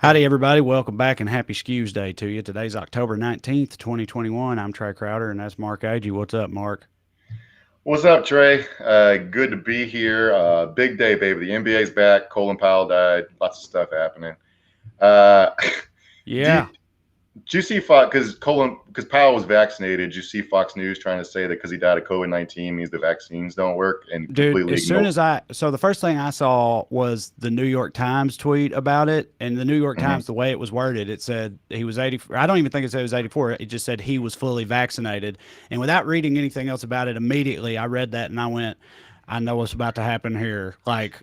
Howdy, everybody. Welcome back and happy Skews Day to you. Today's October 19th, 2021. I'm Trey Crowder, and that's Mark Agee. What's up, Mark? What's up, Trey? Good to be here. Big day, baby. The NBA's back. Colin Powell died. Lots of stuff happening. Uh, do you, Yeah. did you see Fox? Because Powell was vaccinated. Did you see Fox News trying to say that because he died of COVID-19 means the vaccines don't work and Dude, completely as soon ignore? as so the first thing I saw was the New York Times tweet about it. And the New York Mhm. Times, the way it was worded, it said he was 80. I don't even think it said he was 84. It just said he was fully vaccinated. And without reading anything else about it, immediately I read that and I went, I know what's about to happen here. Like,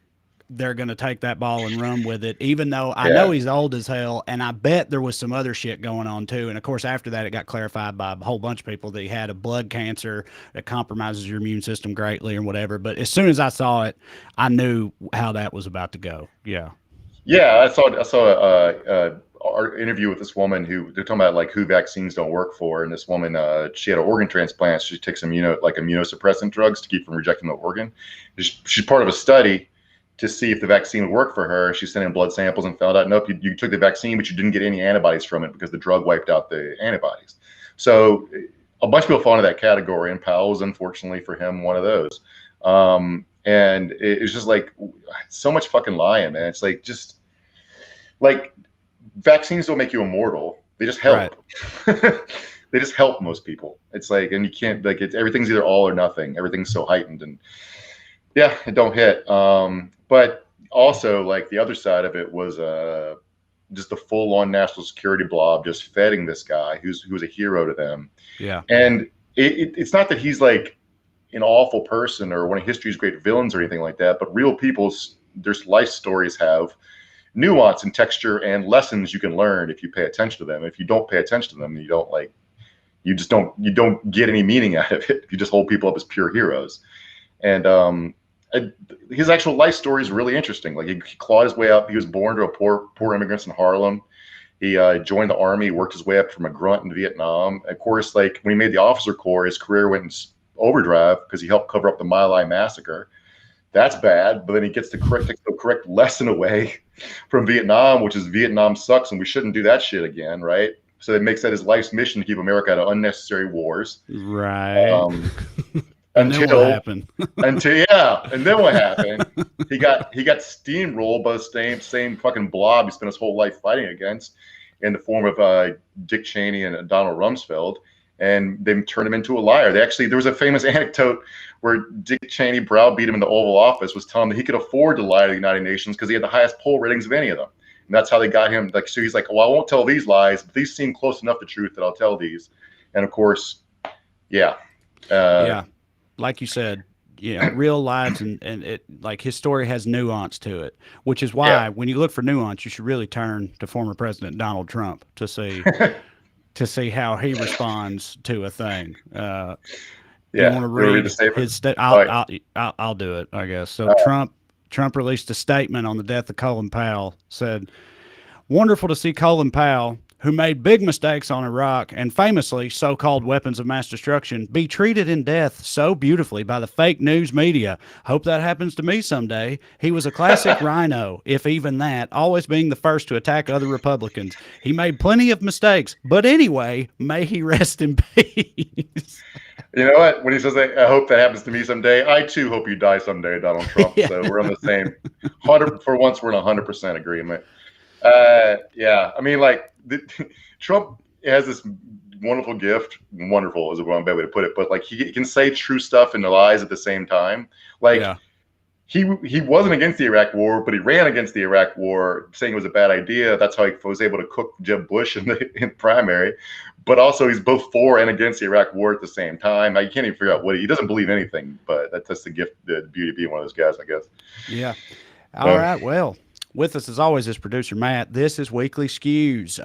they're going to take that ball and run with it, even though I know Yeah, he's old as hell. And I bet there was some other shit going on too. And of course, after that, it got clarified by a whole bunch of people that he had a blood cancer that compromises your immune system greatly or whatever. But as soon as I saw it, I knew how that was about to go. Yeah. yeah. I saw our interview with this woman who they're talking about like who vaccines don't work for, and this woman she had an organ transplant. She takes immunosuppressant drugs to keep from rejecting the organ. She's part of a study to see if the vaccine would work for her. She sent in blood samples and found out, nope, you took the vaccine, but you didn't get any antibodies from it because the drug wiped out the antibodies. So a bunch of people fall into that category, and Powell was unfortunately for him one of those. And it's just like so much fucking lying, man. It's like just like vaccines don't make you immortal; they just Right. help. They just help most people. It's like, and you can't like everything's either all or nothing. Everything's so heightened, and yeah, it don't hit. But also, like the other side of it was just the full-on national security blob just feeding this guy who's a hero to them. Yeah. And it's not that he's like an awful person or one of history's great villains or anything like that, but real people's their life stories have nuance and texture and lessons you can learn if you pay attention to them. If you don't pay attention to them, you don't like you don't get any meaning out of it. You just hold people up as pure heroes. And his actual life story is really interesting. Like he clawed his way up. He was born to a poor immigrants in Harlem. He joined the army, worked his way up from a grunt in Vietnam. Of course, like when he made the officer corps, his career went in overdrive because he helped cover up the My Lai massacre. That's bad. But then he gets the correct lesson away from Vietnam, which is Vietnam sucks and we shouldn't do that shit again, right? So it makes that his life's mission to keep America out of unnecessary wars. Right. Um, And then what until happened? and then what happened? He got steamrolled by the same fucking blob he spent his whole life fighting against, in the form of Dick Cheney and Donald Rumsfeld, and they turned him into a liar. There was a famous anecdote where Dick Cheney browbeat him in the Oval Office, was telling him that he could afford to lie to the United Nations because he had the highest poll ratings of any of them, and that's how they got him. Like, so he's like, well, I won't tell these lies, but these seem close enough to truth that I'll tell these. And of course, yeah. Uh, Yeah. Like you said, real lives and it like his story has nuance to it, which is yeah. why when you look for nuance, you should really turn to former President Donald Trump to see how he responds to a thing. Do you Yeah. want to You want to read the read statement? his? Sta- All right. I'll do it, I guess. So Trump released a statement on the death of Colin Powell. Said, "Wonderful to see Colin Powell, who made big mistakes on Iraq and famously so-called weapons of mass destruction, be treated in death so beautifully by the fake news media. Hope that happens to me someday. He was a classic rhino, if even that, always being the first to attack other Republicans. He made plenty of mistakes, but anyway, may he rest in peace." You know what? When he says, "I hope that happens to me someday," I too hope you die someday, Donald Trump. Yeah. So we're on the same 100. For once, we're in 100% agreement. Yeah, I mean, like Trump has this wonderful gift. Wonderful is a wrong bad way to put it, but like he can say true stuff and lies at the same time. Like Yeah. he wasn't against the Iraq War, but he ran against the Iraq War, saying it was a bad idea. That's how he was able to cook Jeb Bush in the primary. But also, he's both for and against the Iraq War at the same time. Now, you can't even figure out what he doesn't believe anything. But that's the gift, the beauty of being one of those guys, I guess. Yeah. All Uh, right. Well, with us as always is producer Matt. This is Weekly Skews.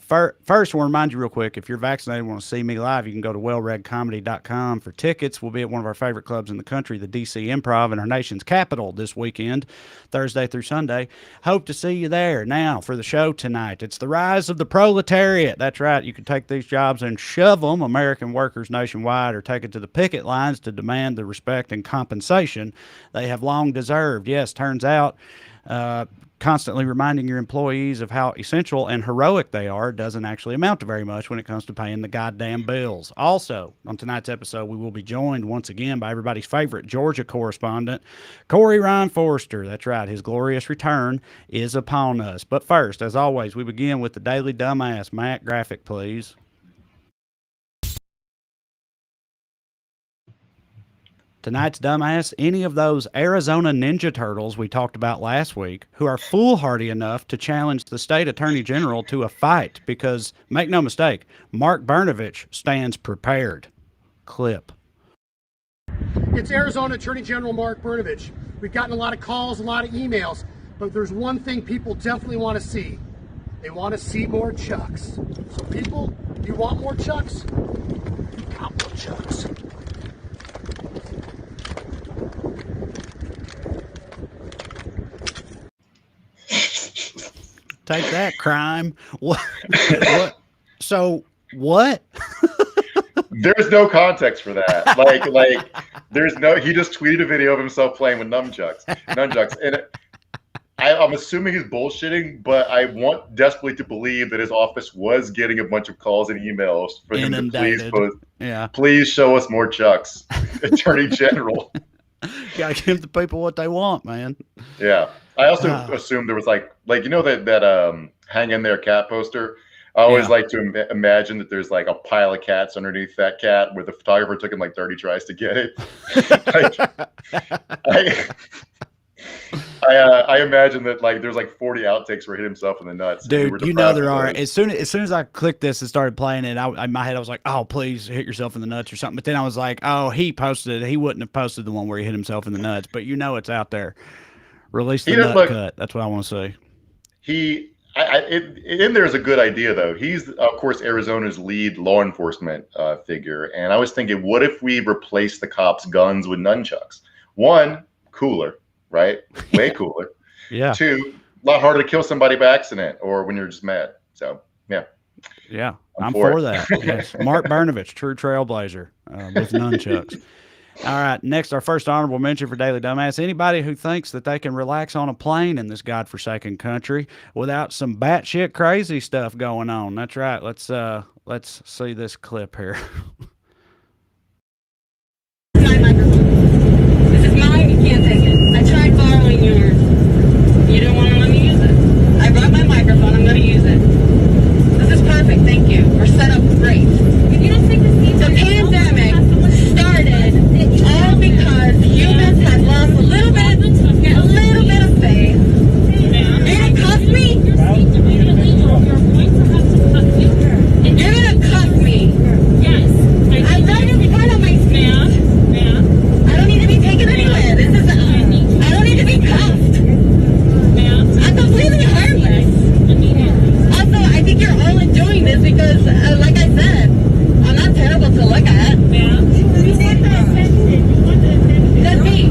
First, I want to remind you real quick, if you're vaccinated and want to see me live, you can go to wellreadcomedy.com for tickets. We'll be at one of our favorite clubs in the country, the DC Improv, in our nation's capital this weekend, Thursday through Sunday. Hope to see you there. Now, for the show tonight, it's the rise of the proletariat. That's right. You can take these jobs and shove them. American workers nationwide are taken to the picket lines to demand the respect and compensation they have long deserved. Yes, turns out Constantly reminding your employees of how essential and heroic they are doesn't actually amount to very much when it comes to paying the goddamn bills. Also, on tonight's episode, we will be joined once again by everybody's favorite Georgia correspondent, Corey Ryan Forrester. That's right, his glorious return is upon us. But first, as always, we begin with the Daily Dumbass. Matt, graphic, please. Tonight's dumbass, any of those Arizona Ninja Turtles we talked about last week who are foolhardy enough to challenge the state attorney general to a fight because, make no mistake, Mark Brnovich stands prepared. Clip. It's Arizona Attorney General Mark Brnovich. We've gotten a lot of calls, a lot of emails, but there's one thing people definitely want to see. They want to see more Chucks. So people, you want more Chucks? You got more Chucks. Take that, crime. What? What? So what? There's no context for that. Like there's no. He just tweeted a video of himself playing with nunchucks, and I'm assuming he's bullshitting, but I want desperately to believe that his office was getting a bunch of calls and emails for him to please show us more Chucks, Attorney General. Gotta give the people what they want, man. Yeah. I also assumed there was like you know that hang in there cat poster. I always like to imagine that there's like a pile of cats underneath that cat where the photographer took him like 30 tries to get it. I imagine that like there's like 40 outtakes where he hit himself in the nuts. Dude, you know there are. As soon as I clicked this and started playing it, in my head I was like, oh, please hit yourself in the nuts or something. But then I was like, oh, he posted it. He wouldn't have posted the one where he hit himself in the nuts. But you know it's out there. Release the nut cut. That's what I want to see. In there is a good idea though. He's of course Arizona's lead law enforcement figure, and I was thinking, what if we replace the cops' guns with nunchucks? One, cooler, right? Way cooler. Yeah. Two, a lot harder to kill somebody by accident or when you're just mad. So yeah, I'm for that. Yes. Mark Brnovich, true trailblazer with nunchucks. All right, next, our first honorable mention for Daily Dumbass. Anybody who thinks that they can relax on a plane in this godforsaken country without some batshit crazy stuff going on. That's right. Let's see this clip here. My microphone. This is mine. You can't take it. I tried borrowing yours. You didn't want to let me use it. I brought my microphone. I'm going to use it. This is perfect. Thank you. We're set up great. If you don't take the pandemic started all because humans had lost a little bit of faith. You're gonna cuff me? You're gonna cuff me? Yes. I'm right in front of my speech. Ma'am. I don't need to be taken anywhere. I don't need to be cuffed. Ma'am. I'm completely harmless. Also, I think you're all doing this because, like I said, I'm not terrible to look at. Ma'am. That's me.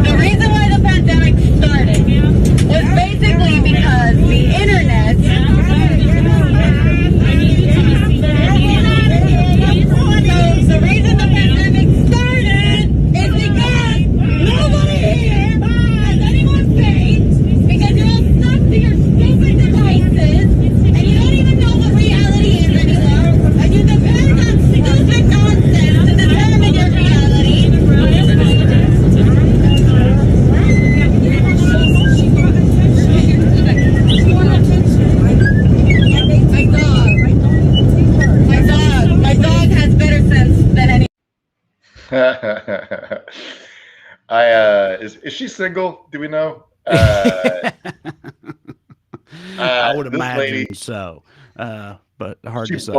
The reason why the pandemic started was basically because the internet. So the reason the pandemic started is because nobody here has anyone's faith because you're all stuck to your stupid devices and you don't even know what reality is anymore and you depend on stupid nonsense to determine your reality. My dog has better sense than any. Is she single? Do we know? I would imagine so, but hard to say.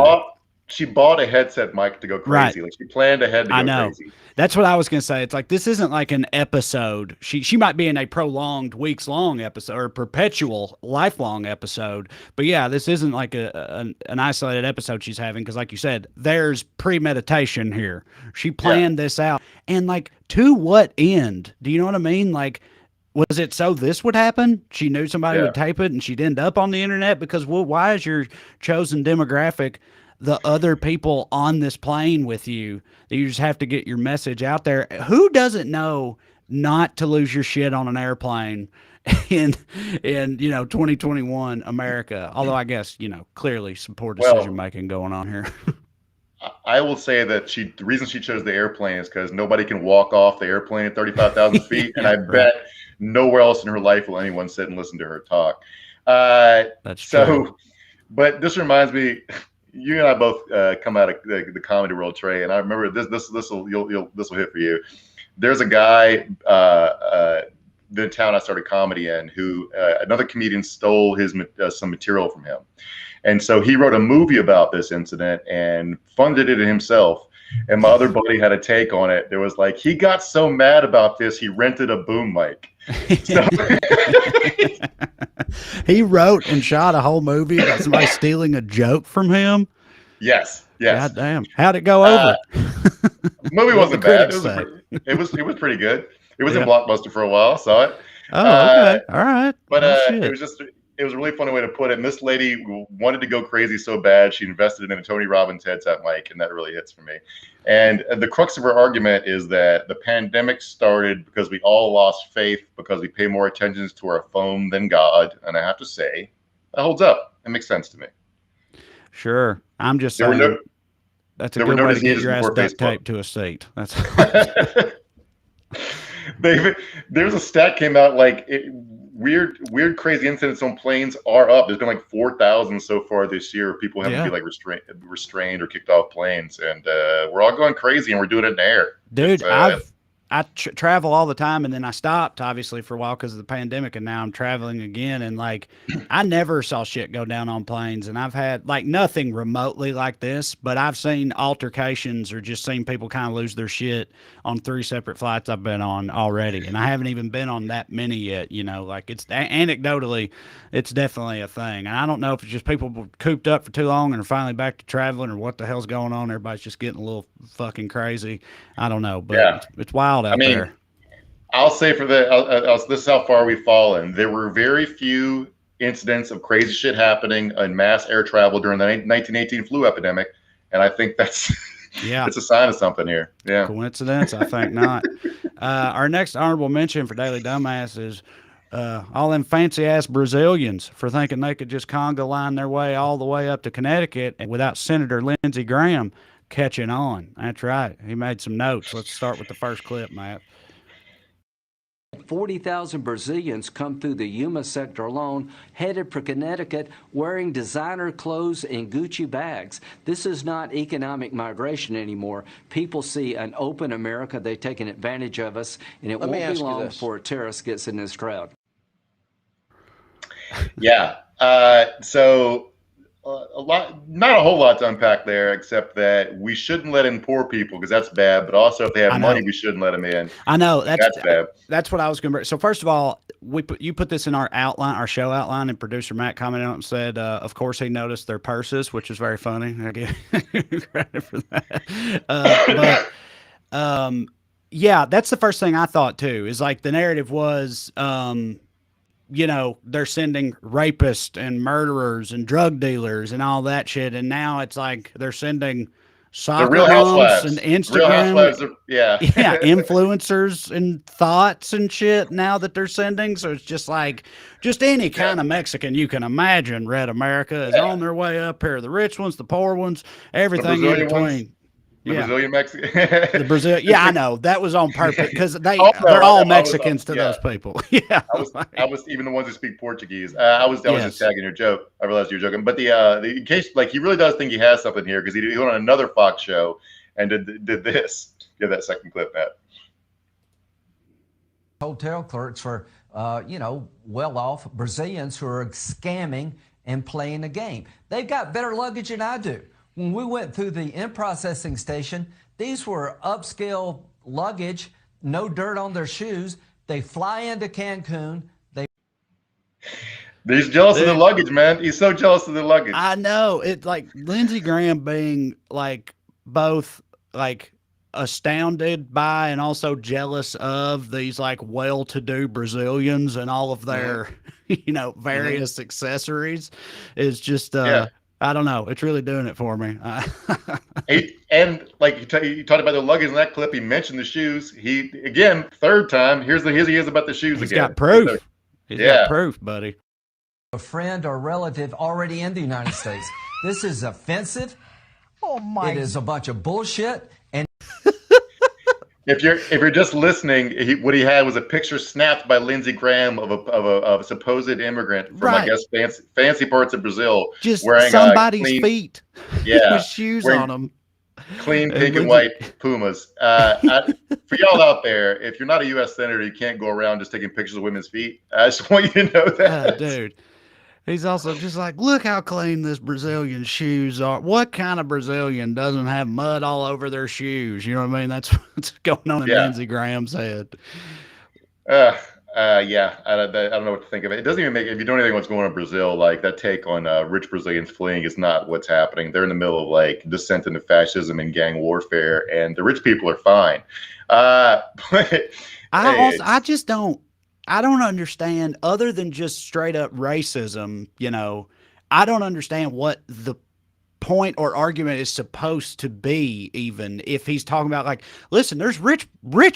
She bought a headset mic to go crazy. Right. Like she planned ahead to go crazy. That's what I was going to say. It's like, this isn't like an episode. She might be in a prolonged weeks-long episode or perpetual lifelong episode. But yeah, this isn't like an isolated episode she's having. Cause like you said, there's premeditation here. She planned this out, and like, to what end? Do you know what I mean? Like, was it so this would happen? She knew somebody would tape it and she'd end up on the internet because, well, why is your chosen demographic the other people on this plane with you that you just have to get your message out there? Who doesn't know not to lose your shit on an airplane in 2021 America. Although I guess, clearly some poor decision making going on here. I will say that the reason she chose the airplane is because nobody can walk off the airplane at 35,000 feet. And I bet nowhere else in her life will anyone sit and listen to her talk. That's true. But this reminds me, you and I both come out of the comedy world, Trey, and I remember this will hit for you. There's a guy the town I started comedy in who another comedian stole some material from him. And so he wrote a movie about this incident and funded it himself. And my other buddy had a take on it. There was like, he got so mad about this, he rented a boom mic. So he wrote and shot a whole movie about somebody stealing a joke from him. Yes. God damn. How'd it go over? The movie wasn't bad. It was pretty good. It was in Blockbuster for a while. Saw it. Oh, okay. All right. But it was a really funny way to put it. And this lady wanted to go crazy so bad, she invested in a Tony Robbins headset mic, and that really hits for me. And the crux of her argument is that the pandemic started because we all lost faith because we pay more attention to our phone than God. And I have to say, that holds up. It makes sense to me. Sure. I'm just saying that's a good way to get your ass duct taped to a seat. That's there's a stat came out like weird crazy incidents on planes are up. There's been like 4,000 so far this year. People having to be like restrained or kicked off planes, and we're all going crazy, and we're doing it in the air. Dude, I travel all the time, and then I stopped obviously for a while because of the pandemic, and now I'm traveling again. And like, I never saw shit go down on planes, and I've had like nothing remotely like this, but I've seen altercations or just seen people kind of lose their shit on 3 separate flights I've been on already. And I haven't even been on that many yet, like it's anecdotally, it's definitely a thing. And I don't know if it's just people were cooped up for too long and are finally back to traveling, or what the hell's going on. Everybody's just getting a little fucking crazy. I don't know, but it's wild out there. I'll say for this is how far we've fallen. There were very few incidents of crazy shit happening in mass air travel during the 1918 flu epidemic, and I think that's it's a sign of something here. Yeah, coincidence? I think not. Our next honorable mention for Daily Dumbass is all them fancy ass Brazilians for thinking they could just conga line their way all the way up to Connecticut without Senator Lindsey Graham catching on. That's right. He made some notes. Let's start with the first clip, Matt. 40,000 Brazilians come through the Yuma sector alone, headed for Connecticut, wearing designer clothes and Gucci bags. This is not economic migration anymore. People see an open America. They've taken advantage of us, and it won't be long before a terrorist gets in this crowd. Yeah. So not a whole lot to unpack there, except that we shouldn't let in poor people because that's bad. But also, if they have money, we shouldn't let them in. I know that's bad. That's what I was going to. So first of all, you put this in our outline, our show outline, and producer Matt commented on it and said, of course, he noticed their purses, which is very funny. I give credit for that. Yeah, that's the first thing I thought too. Is like the narrative was. They're sending rapists and murderers and drug dealers and all that shit. And now it's like they're sending soccer moms and Instagram. Influencers and thoughts and shit now that they're sending. So it's just like, any kind of Mexican you can imagine, Red America is on their way up here. The rich ones, the poor ones, everything in between. Brazilian Mexican. The Brazil. Yeah, I know that was on purpose because they're all Mexicans to those people. Yeah, I was even the ones who speak Portuguese. I was just tagging your joke. I realized you were joking, but in case like he really does think he has something here because he went on another Fox show and did this. Give that second clip, Matt. Hotel clerks for well-off Brazilians who are scamming and playing a game. They've got better luggage than I do. When we went through the in-processing station, these were upscale luggage, no dirt on their shoes. They fly into Cancun. He's jealous of the luggage, man. He's so jealous of the luggage. I know. It's like Lindsey Graham being like both like astounded by and also jealous of these like well-to-do Brazilians and all of their, various accessories is just I don't know. It's really doing it for me. And like you talked about the luggage in that clip, he mentioned the shoes. He again, third time. Here he is about the shoes He's again. got proof. He's got proof, buddy. A friend or relative already in the United States. This is offensive. Oh my! It is a bunch of bullshit. And if you're just listening, what he had was a picture snapped by Lindsey Graham of a supposed immigrant from I guess fancy parts of Brazil, just wearing somebody's feet, with shoes on them, clean pink and white Pumas. For y'all out there, if you're not a U.S. senator, you can't go around just taking pictures of women's feet. I just want you to know that, dude. He's also just like, look how clean this Brazilian shoes are. What kind of Brazilian doesn't have mud all over their shoes? You know what I mean? That's what's going on in Lindsey Graham's head. Yeah. I don't know what to think of it. It doesn't even make, if you don't even know what's going on in Brazil, like that take on rich Brazilians fleeing is not what's happening. They're in the middle of like descent into fascism and gang warfare, and the rich people are fine. But I don't understand, other than just straight up racism, I don't understand what the point or argument is supposed to be, even if he's talking about like, listen, there's rich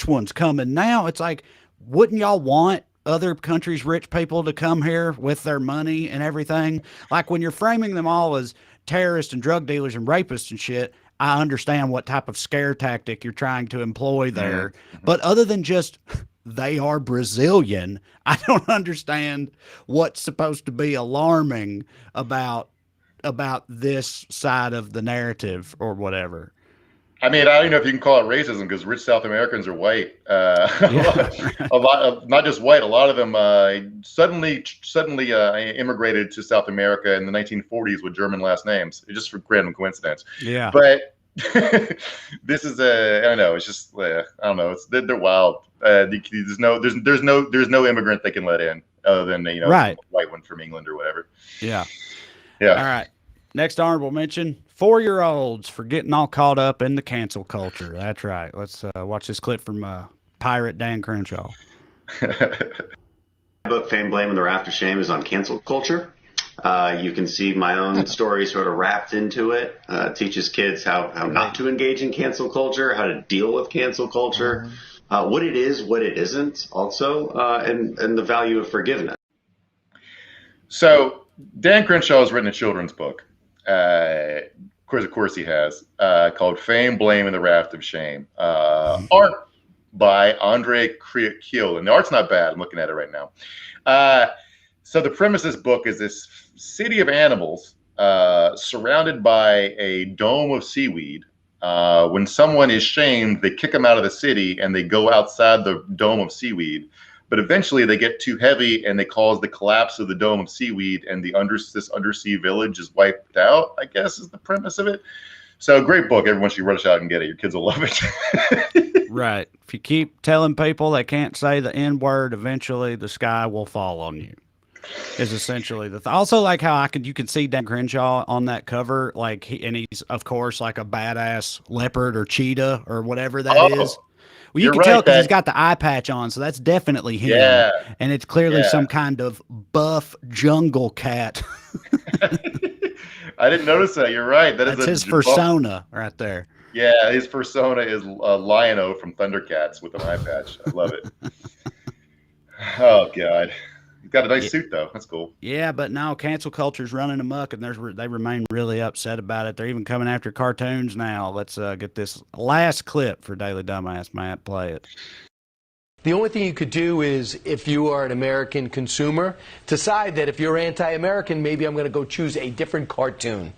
ones coming now. It's like, wouldn't y'all want other countries' rich people to come here with their money and everything? Like when you're framing them all as terrorists and drug dealers and rapists and shit, I understand what type of scare tactic you're trying to employ there. Mm-hmm. But other than just they are Brazilian, I don't understand what's supposed to be alarming about this side of the narrative or whatever. I mean, I don't know if you can call it racism because rich South Americans are white. A lot of, not just white, a lot of them suddenly immigrated to South America in the 1940s with German last names. It's just for random coincidence. Yeah. But this is I don't know. It's just I don't know. They're wild. There's no immigrant they can let in other than a white one from England or whatever. Yeah. Yeah. All right. Next honorable mention: 4-year-olds for getting all caught up in the cancel culture. That's right. Let's watch this clip from Pirate Dan Crenshaw. My book, Fame, Blame, and the Raft of Shame, is on cancel culture. You can see my own story sort of wrapped into it. Teaches kids how not to engage in cancel culture, how to deal with cancel culture, what it is, what it isn't, also, and the value of forgiveness. So Dan Crenshaw has written a children's book. Of course he has, called Fame, Blame, and the Raft of Shame. Art by Andre Kiel. And the art's not bad. I'm looking at it right now. So the premise of this book is this city of animals surrounded by a dome of seaweed. When someone is shamed, they kick them out of the city and they go outside the dome of seaweed. But eventually they get too heavy and they cause the collapse of the dome of seaweed, and this undersea village is wiped out, I guess is the premise of it. So great book. Everyone should rush out and get it. Your kids will love it. Right. If you keep telling people they can't say the N word, eventually the sky will fall on you. Is essentially the also like how you can see Dan Crenshaw on that cover, like and he's of course like a badass leopard or cheetah or whatever that is. Well, you can tell because he's got the eye patch on, so that's definitely him. Yeah. And it's clearly some kind of buff jungle cat. I didn't notice that. You're right. That's his persona right there. Yeah, his persona is Lion-O from Thundercats with an eye patch. I love it. Oh, God. He's got a nice suit, though. That's cool. Yeah, but now cancel culture's running amok, and they remain really upset about it. They're even coming after cartoons now. Let's get this last clip for Daily Dumbass. Matt, play it. The only thing you could do is, if you are an American consumer, decide that if you're anti-American, maybe I'm going to go choose a different cartoon.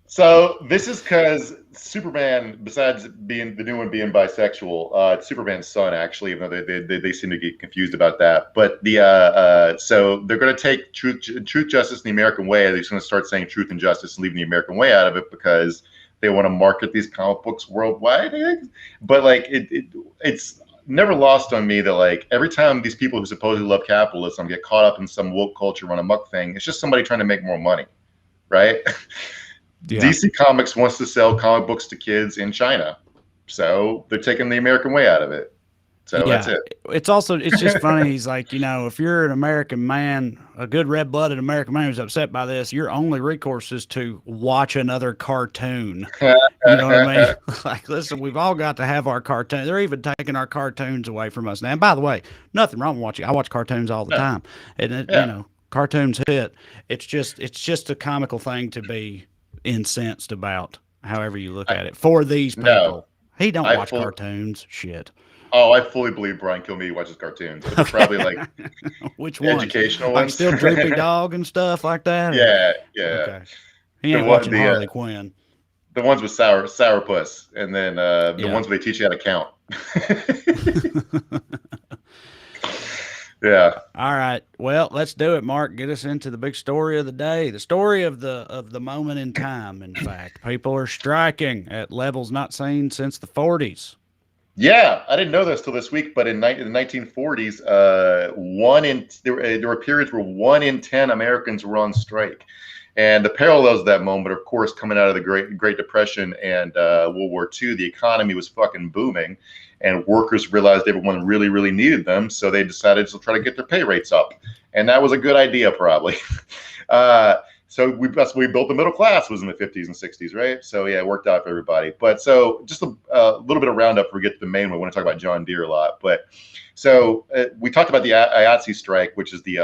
So this is because Superman, besides being the new one being bisexual, it's Superman's son actually, even though they seem to get confused about that. But so they're going to take truth, justice, and the American way. They're just going to start saying truth and justice and leaving the American way out of it because they want to market these comic books worldwide. But like it's never lost on me that like every time these people who supposedly love capitalism get caught up in some woke culture run amok thing, it's just somebody trying to make more money, right? Yeah. DC Comics wants to sell comic books to kids in China, so they're taking the American way out of it. So that's it. It's just funny. He's like, if you're an American man, a good red-blooded American man who's upset by this, your only recourse is to watch another cartoon. You know what I mean? Like, listen, we've all got to have our cartoon. They're even taking our cartoons away from us now. And by the way, nothing wrong with watching. I watch cartoons all the time, and cartoons hit. It's just a comical thing to be incensed about. However you look at it, for these people, he don't watch cartoons. Shit. Oh, I fully believe Brian Kilmeade watches cartoons. But it's probably like which one? Educational like ones. Still Droopy Dog and stuff like that. Yeah. Okay. He ain't watching Harley Quinn. The ones with Sourpuss, and then the ones where they teach you how to count. Yeah. All right. Well, let's do it, Mark. Get us into the big story of the day. The story of the moment in time. In fact, people are striking at levels not seen since the 40s. Yeah, I didn't know this till this week, but in the 1940s, there were periods where 1 in 10 Americans were on strike. And the parallels of that moment, of course, coming out of the Great Depression and World War II, the economy was fucking booming, and workers realized everyone really, really needed them, so they decided to try to get their pay rates up. And that was a good idea, probably. So that's when we built the middle class, was in the 50s and 60s, right? So yeah, it worked out for everybody. But so just a little bit of roundup before we get to the main one. I want to talk about John Deere a lot. But so we talked about the IATSE strike, which is the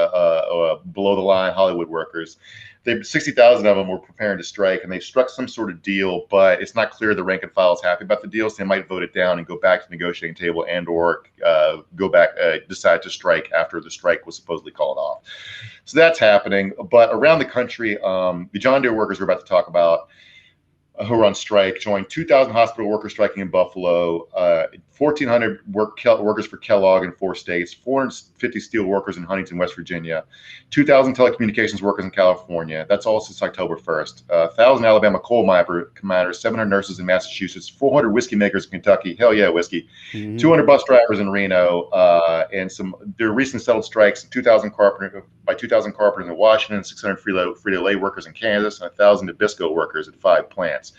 below the line Hollywood workers. 60,000 of them were preparing to strike, and they struck some sort of deal, but it's not clear the rank and file is happy about the deal, so they might vote it down and go back to the negotiating table and or go back, decide to strike after the strike was supposedly called off. So that's happening. But around the country, the John Deere workers we're about to talk about, who are on strike, joined 2,000 hospital workers striking in Buffalo, 1,400 workers for Kellogg in 4 states, 450 steel workers in Huntington, West Virginia, 2,000 telecommunications workers in California. That's all since October 1st. 1,000 Alabama coal miners, 700 nurses in Massachusetts, 400 whiskey makers in Kentucky. Hell yeah, whiskey. 200 bus drivers in Reno, and there are recent settled strikes by 2,000 carpenters in Washington, 600 Frito-Lay workers in Kansas, and 1,000 Nabisco workers at 5 plants.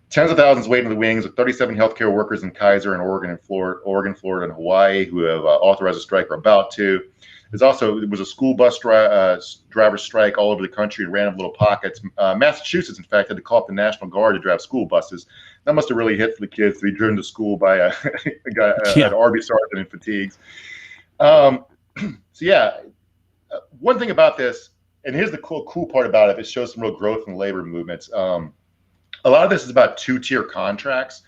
Tens of thousands waiting in the wings, with 37 healthcare workers in Kaiser and Oregon, Florida, and Hawaii who have authorized a strike or about to. There was a school bus driver strike all over the country in random little pockets. Massachusetts, in fact, had to call up the National Guard to drive school buses. That must have really hit for the kids to be driven to school by an Army sergeant in fatigues. One thing about this, and here's the cool part about it, it shows some real growth in labor movements. A lot of this is about 2-tier contracts,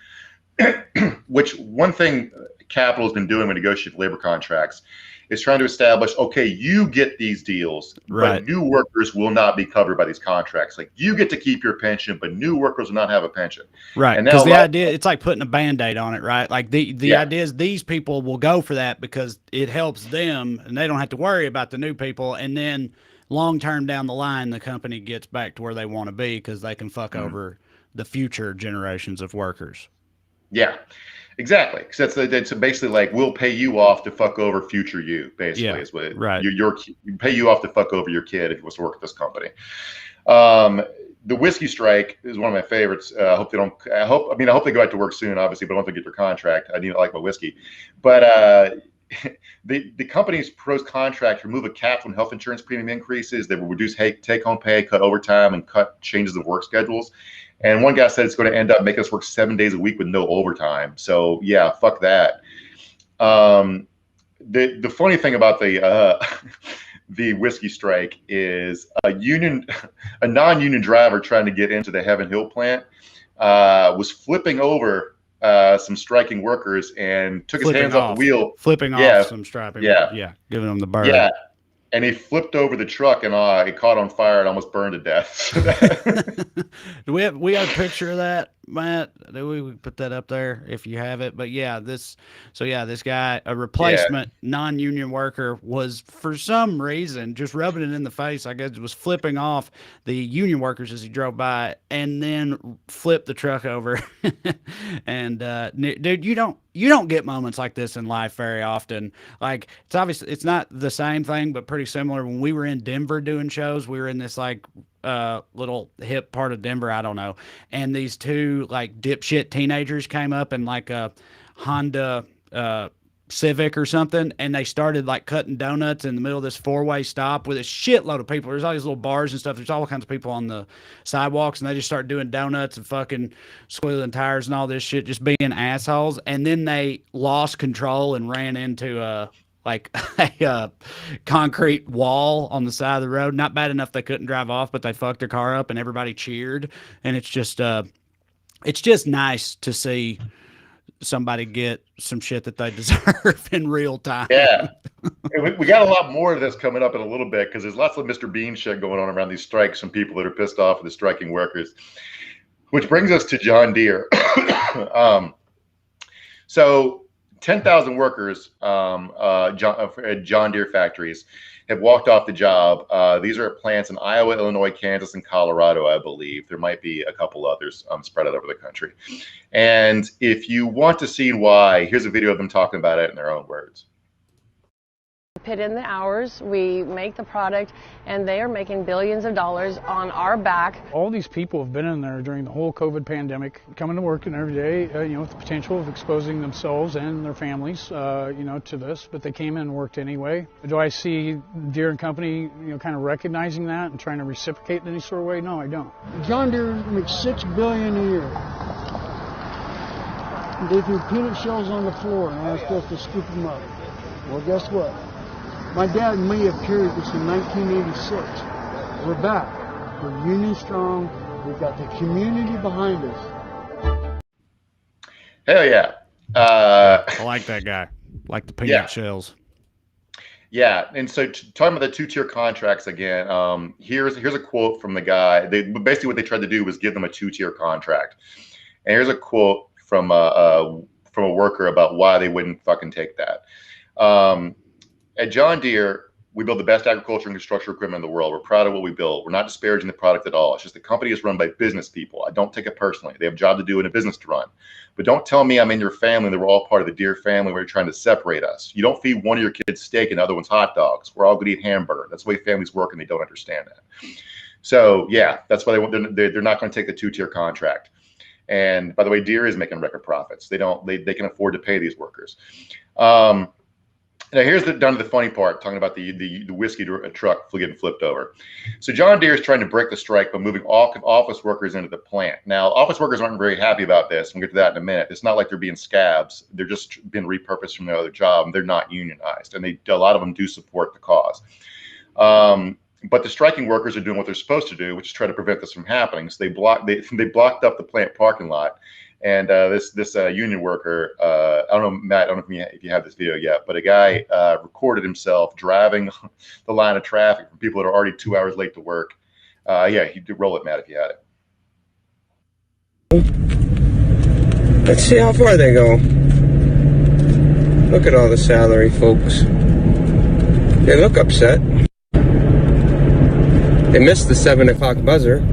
which one thing capital has been doing when negotiating labor contracts is trying to establish, okay, you get these deals, right, but new workers will not be covered by these contracts. Like, you get to keep your pension, but new workers will not have a pension. Right, because the idea, it's like putting a Band-Aid on it, right? Like the idea is these people will go for that because it helps them, and they don't have to worry about the new people, and then long-term down the line, the company gets back to where they want to be because they can fuck over the future generations of workers. Yeah, exactly. Because that's basically like, we'll pay you off to fuck over future you, basically, is what it, right. You pay you off to fuck over your kid if he was to work at this company. The whiskey strike is one of my favorites. I hope they go back to work soon, obviously, but I don't think they get their contract. I do like my whiskey. But the company's proposed contract remove a cap on health insurance premium increases. They will reduce take-home pay, cut overtime, and cut changes of work schedules. And one guy said it's going to end up making us work 7 days a week with no overtime. So yeah, fuck that. The funny thing about the whiskey strike is a non-union driver trying to get into the Heaven Hill plant was flipping over some striking workers and took his hands off the wheel, flipping off some striking. Giving them the bird. Yeah. And he flipped over the truck, and it caught on fire and almost burned to death. Do we have a picture of that, Matt? Do we put that up there if you have it? But yeah, this guy, a replacement non-union worker, was for some reason just rubbing it in the face. I guess it was flipping off the union workers as he drove by, and then flipped the truck over. And dude, you don't get moments like this in life very often. Like, it's obviously, it's not the same thing, but pretty similar. When we were in Denver doing shows, we were in this like little hip part of Denver, I don't know, and these two like dipshit teenagers came up in like a Honda Civic or something, and they started like cutting donuts in the middle of this 4-way stop with a shitload of people. There's all these little bars and stuff. There's all kinds of people on the sidewalks, and they just started doing donuts and fucking squealing tires and all this shit, just being assholes. And then they lost control and ran into a concrete wall on the side of the road. Not bad enough they couldn't drive off, but they fucked their car up, and everybody cheered. And it's just nice to see somebody get some shit that they deserve in real time. Yeah. We got a lot more of this coming up in a little bit because there's lots of Mr. Bean shit going on around these strikes from people that are pissed off at the striking workers, which brings us to John Deere. So 10,000 workers at John Deere factories have walked off the job. These are at plants in Iowa, Illinois, Kansas, and Colorado, I believe. There might be a couple others spread out over the country. And if you want to see why, here's a video of them talking about it in their own words. Put in the hours, we make the product, and they are making billions of dollars on our back. All these people have been in there during the whole COVID pandemic, coming to work and every day, with the potential of exposing themselves and their families, to this, but they came in and worked anyway. Do I see Deere and Company, kind of recognizing that and trying to reciprocate in any sort of way? No, I don't. John Deere makes $6 billion a year. They threw peanut shells on the floor, and I was supposed to scoop them up. Well, guess what? My dad and me appeared this in 1986. We're back. We're union strong. We've got the community behind us. Hell yeah. I like that guy. Like the peanut shells. Yeah, and so talking about the two-tier contracts again, here's a quote from the guy. Basically what they tried to do was give them a two-tier contract. And here's a quote from a worker about why they wouldn't fucking take that. At John Deere, we build the best agriculture and construction equipment in the world. We're proud of what we build. We're not disparaging the product at all. It's just the company is run by business people. I don't take it personally. They have a job to do and a business to run. But don't tell me I'm in your family and that we're all part of the Deere family where you're trying to separate us. You don't feed one of your kids steak and the other one's hot dogs. We're all going to eat hamburger. That's the way families work, and they don't understand that. So, yeah, that's why they're not going to take the two-tier contract. And by the way, Deere is making record profits. They can afford to pay these workers. Now here's down to the funny part, talking about the whiskey truck getting flipped over. So John Deere is trying to break the strike by moving office workers into the plant. Now, office workers aren't very happy about this. We'll get to that in a minute. It's not like they're being scabs. They're just being repurposed from their other job, and they're not unionized. And a lot of them do support the cause. But the striking workers are doing what they're supposed to do, which is try to prevent this from happening. So they blocked up the plant parking lot. And this union worker, I don't know, Matt, I don't know if you have this video yet, but a guy recorded himself driving the line of traffic for people that are already 2 hours late to work. Yeah, you could roll it, Matt, if you had it. Let's see how far they go. Look at all the salary folks. They look upset. They missed the 7 o'clock buzzer.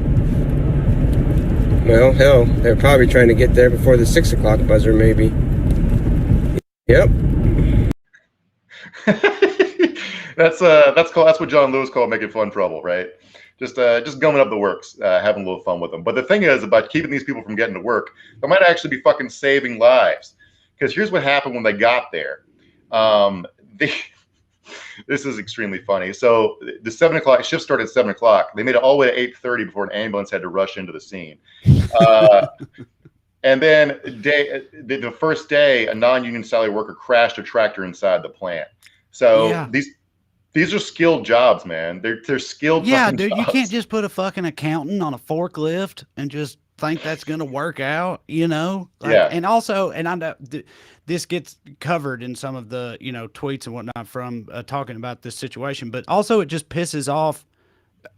Well, hell, they're probably trying to get there before the 6 o'clock buzzer, maybe. Yep. That's what John Lewis called making fun trouble, right? Just gumming up the works, having a little fun with them. But the thing is about keeping these people from getting to work, they might actually be fucking saving lives. Because here's what happened when they got there. This is extremely funny. So the 7 o'clock shift started at 7 o'clock. They made it all the way to 8:30 before an ambulance had to rush into the scene. And then the first day, a non-union salary worker crashed a tractor inside the plant. So yeah. These are skilled jobs, man. They're skilled. Yeah, dude, jobs. You can't just put a fucking accountant on a forklift and just think that's going to work out, Yeah. And also, and I know this gets covered in some of the, tweets and whatnot from talking about this situation, but also it just pisses off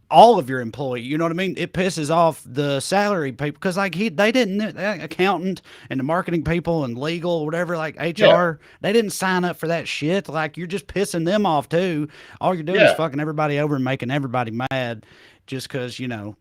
all of your employee. You know what I mean? It pisses off the salary people because they didn't, accountant and the marketing people and legal, whatever, like HR, they didn't sign up for that shit. Like you're just pissing them off too. All you're doing is fucking everybody over and making everybody mad just because, you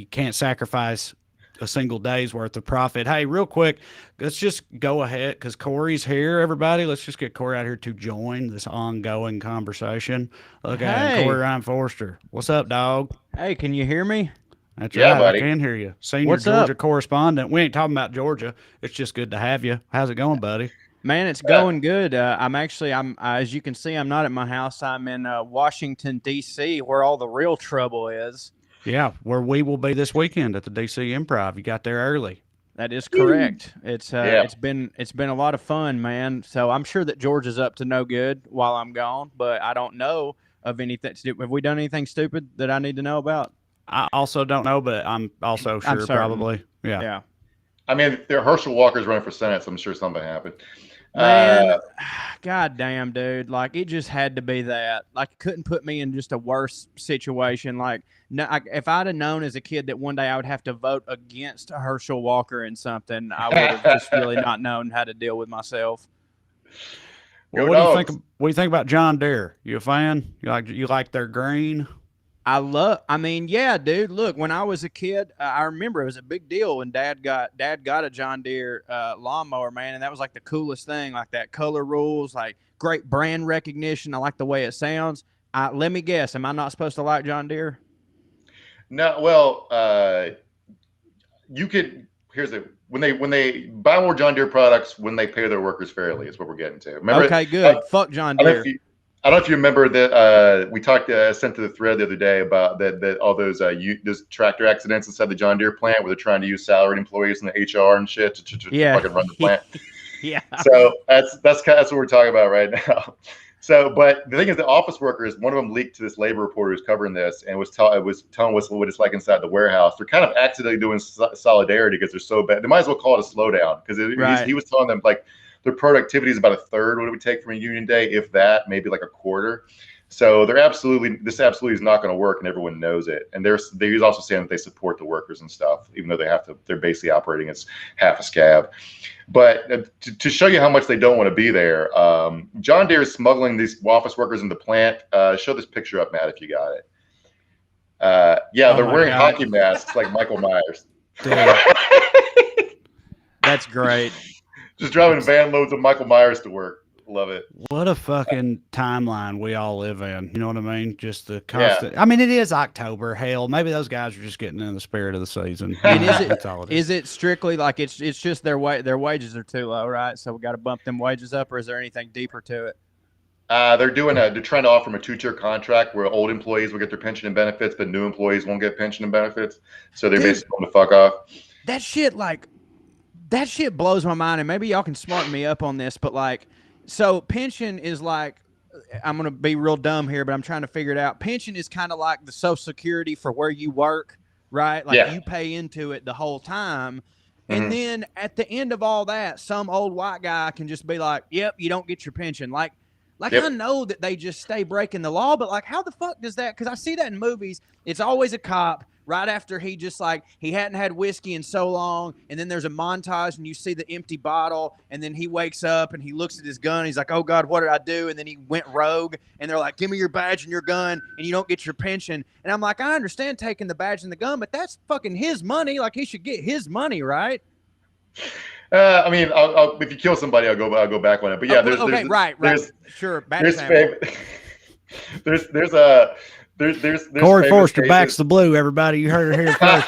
can't sacrifice a single day's worth of profit. Hey, real quick, let's just go ahead because Corey's here, everybody. Let's just get Corey out here to join this ongoing conversation. Okay, hey. Corey Ryan Forrester. What's up, dog? Hey, can you hear me? That's right, buddy. I can hear you. Senior Georgia correspondent. We ain't talking about Georgia. It's just good to have you. How's it going, buddy? Man, it's going good. I'm as you can see, I'm not at my house. I'm in Washington, D.C., where all the real trouble is. Yeah, where we will be this weekend at the DC Improv. You got there early. That is correct. It's Yeah. it's been a lot of fun, man. So I'm sure that George is up to no good while I'm gone, but I don't know of anything. Have we done anything stupid that I need to know about? I also don't know, but I'm also sure certain. probably. Yeah. Yeah. I mean, there Herschel Walker's running for Senate, so I'm sure something happened. Man, god damn, dude. Like, it just had to be that. Like, it couldn't put me in just a worse situation. Like, no, if I'd have known as a kid that one day I would have to vote against Herschel Walker in something, I would have just really not known how to deal with myself. Well, what do you think? What do you think about John Deere? You a fan? You like their green? I mean, yeah, dude. Look, when I was a kid, I remember it was a big deal when Dad got a John Deere lawnmower, man, and that was like the coolest thing. Like that color rules, like great brand recognition. I like the way it sounds. Let me guess, am I not supposed to like John Deere? No, well, you could. Here's it. When they buy more John Deere products, when they pay their workers fairly, is what we're getting to. Remember, okay, good. Fuck John Deere. I don't know if you remember that we talked sent to the thread the other day about that all those tractor accidents inside the John Deere plant where they're trying to use salaried employees in the HR and shit to fucking run the plant. Yeah. So that's what we're talking about right now. So, but the thing is, the office workers, one of them leaked to this labor reporter who's covering this and was telling us what it's like inside the warehouse. They're kind of accidentally doing solidarity because they're so bad. They might as well call it a slowdown because he was telling them like their productivity is about a third what it would take from a union day, if that, maybe like a quarter. So this absolutely is not going to work, and everyone knows it. And they're also saying that they support the workers and stuff, even though they're basically operating as half a scab. But to show you how much they don't want to be there, John Deere is smuggling these office workers in the plant. Show this picture up, Matt, if you got it. Yeah, they're wearing hockey masks like Michael Myers. That's great. Just driving van loads of Michael Myers to work. Love it. What a fucking timeline we all live in. You know what I mean? Just the constant. Yeah. I mean, it is October. Hell, maybe those guys are just getting in the spirit of the season. And is it strictly like it's just their wages are too low, right? So we got to bump them wages up, or is there anything deeper to it? They're trying to offer them a 2-tier contract where old employees will get their pension and benefits, but new employees won't get pension and benefits. So they're basically going to fuck off. That shit blows my mind, and maybe y'all can smarten me up on this, but like, so pension is like, I'm going to be real dumb here, but I'm trying to figure it out. Pension is kind of like the Social Security for where you work, right? Like you pay into it the whole time. And then at the end of all that, some old white guy can just be like, yep, you don't get your pension. Like I know that they just stay breaking the law, but like, how the fuck does that? Because I see that in movies. It's always a cop right after he just like, he hadn't had whiskey in so long. And then there's a montage and you see the empty bottle. And then he wakes up and he looks at his gun. He's like, oh God, what did I do? And then he went rogue. And they're like, give me your badge and your gun and you don't get your pension. And I'm like, I understand taking the badge and the gun, but that's fucking his money. Like, he should get his money, right? I mean, if you kill somebody, I'll go back on it. But yeah, Sure. There's Corey Forrester backs the blue. Everybody, you heard it here first.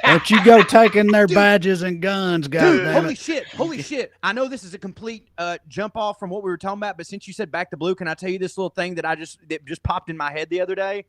Don't you go taking their badges and guns, Holy shit! I know this is a complete jump off from what we were talking about, but since you said back the blue, can I tell you this little thing that just popped in my head the other day?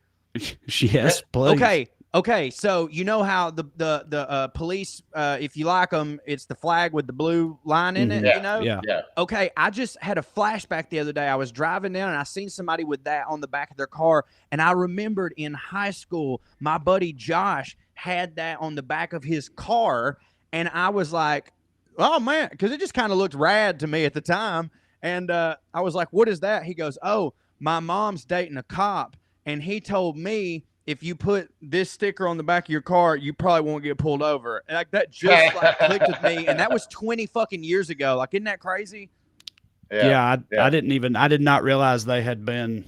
Yes, please. Okay. So you know how the police, if you like them, it's the flag with the blue line in it. Yeah, you know. Yeah. Okay. I just had a flashback the other day. I was driving down and I seen somebody with that on the back of their car, and I remembered in high school, my buddy Josh had that on the back of his car, and I was like, oh man, because it just kind of looked rad to me at the time, and I was like, what is that? He goes, oh, my mom's dating a cop, and he told me, if you put this sticker on the back of your car, you probably won't get pulled over. And like, that just like clicked with me, and that was 20 fucking years ago. Like, isn't that crazy? Yeah, I did not realize they had been,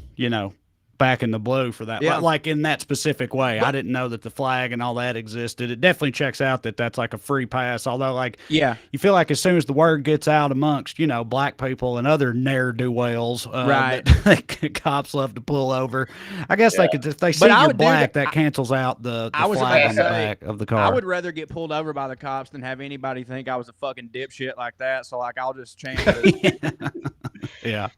back in the blue for that. Yeah. Like in that specific way. I didn't know that the flag and all that existed. It definitely checks out that that's like a free pass. Although, like, Yeah. you feel like as soon as the word gets out amongst, you know, black people and other ne'er-do-wells, Right. that cops love to pull over. I guess they could, if they see But I you're would do black, that. that cancels out the I was flag about on to the say, back of the car. I would rather get pulled over by the cops than have anybody think I was a fucking dipshit like that. So like, I'll just change it. Yeah.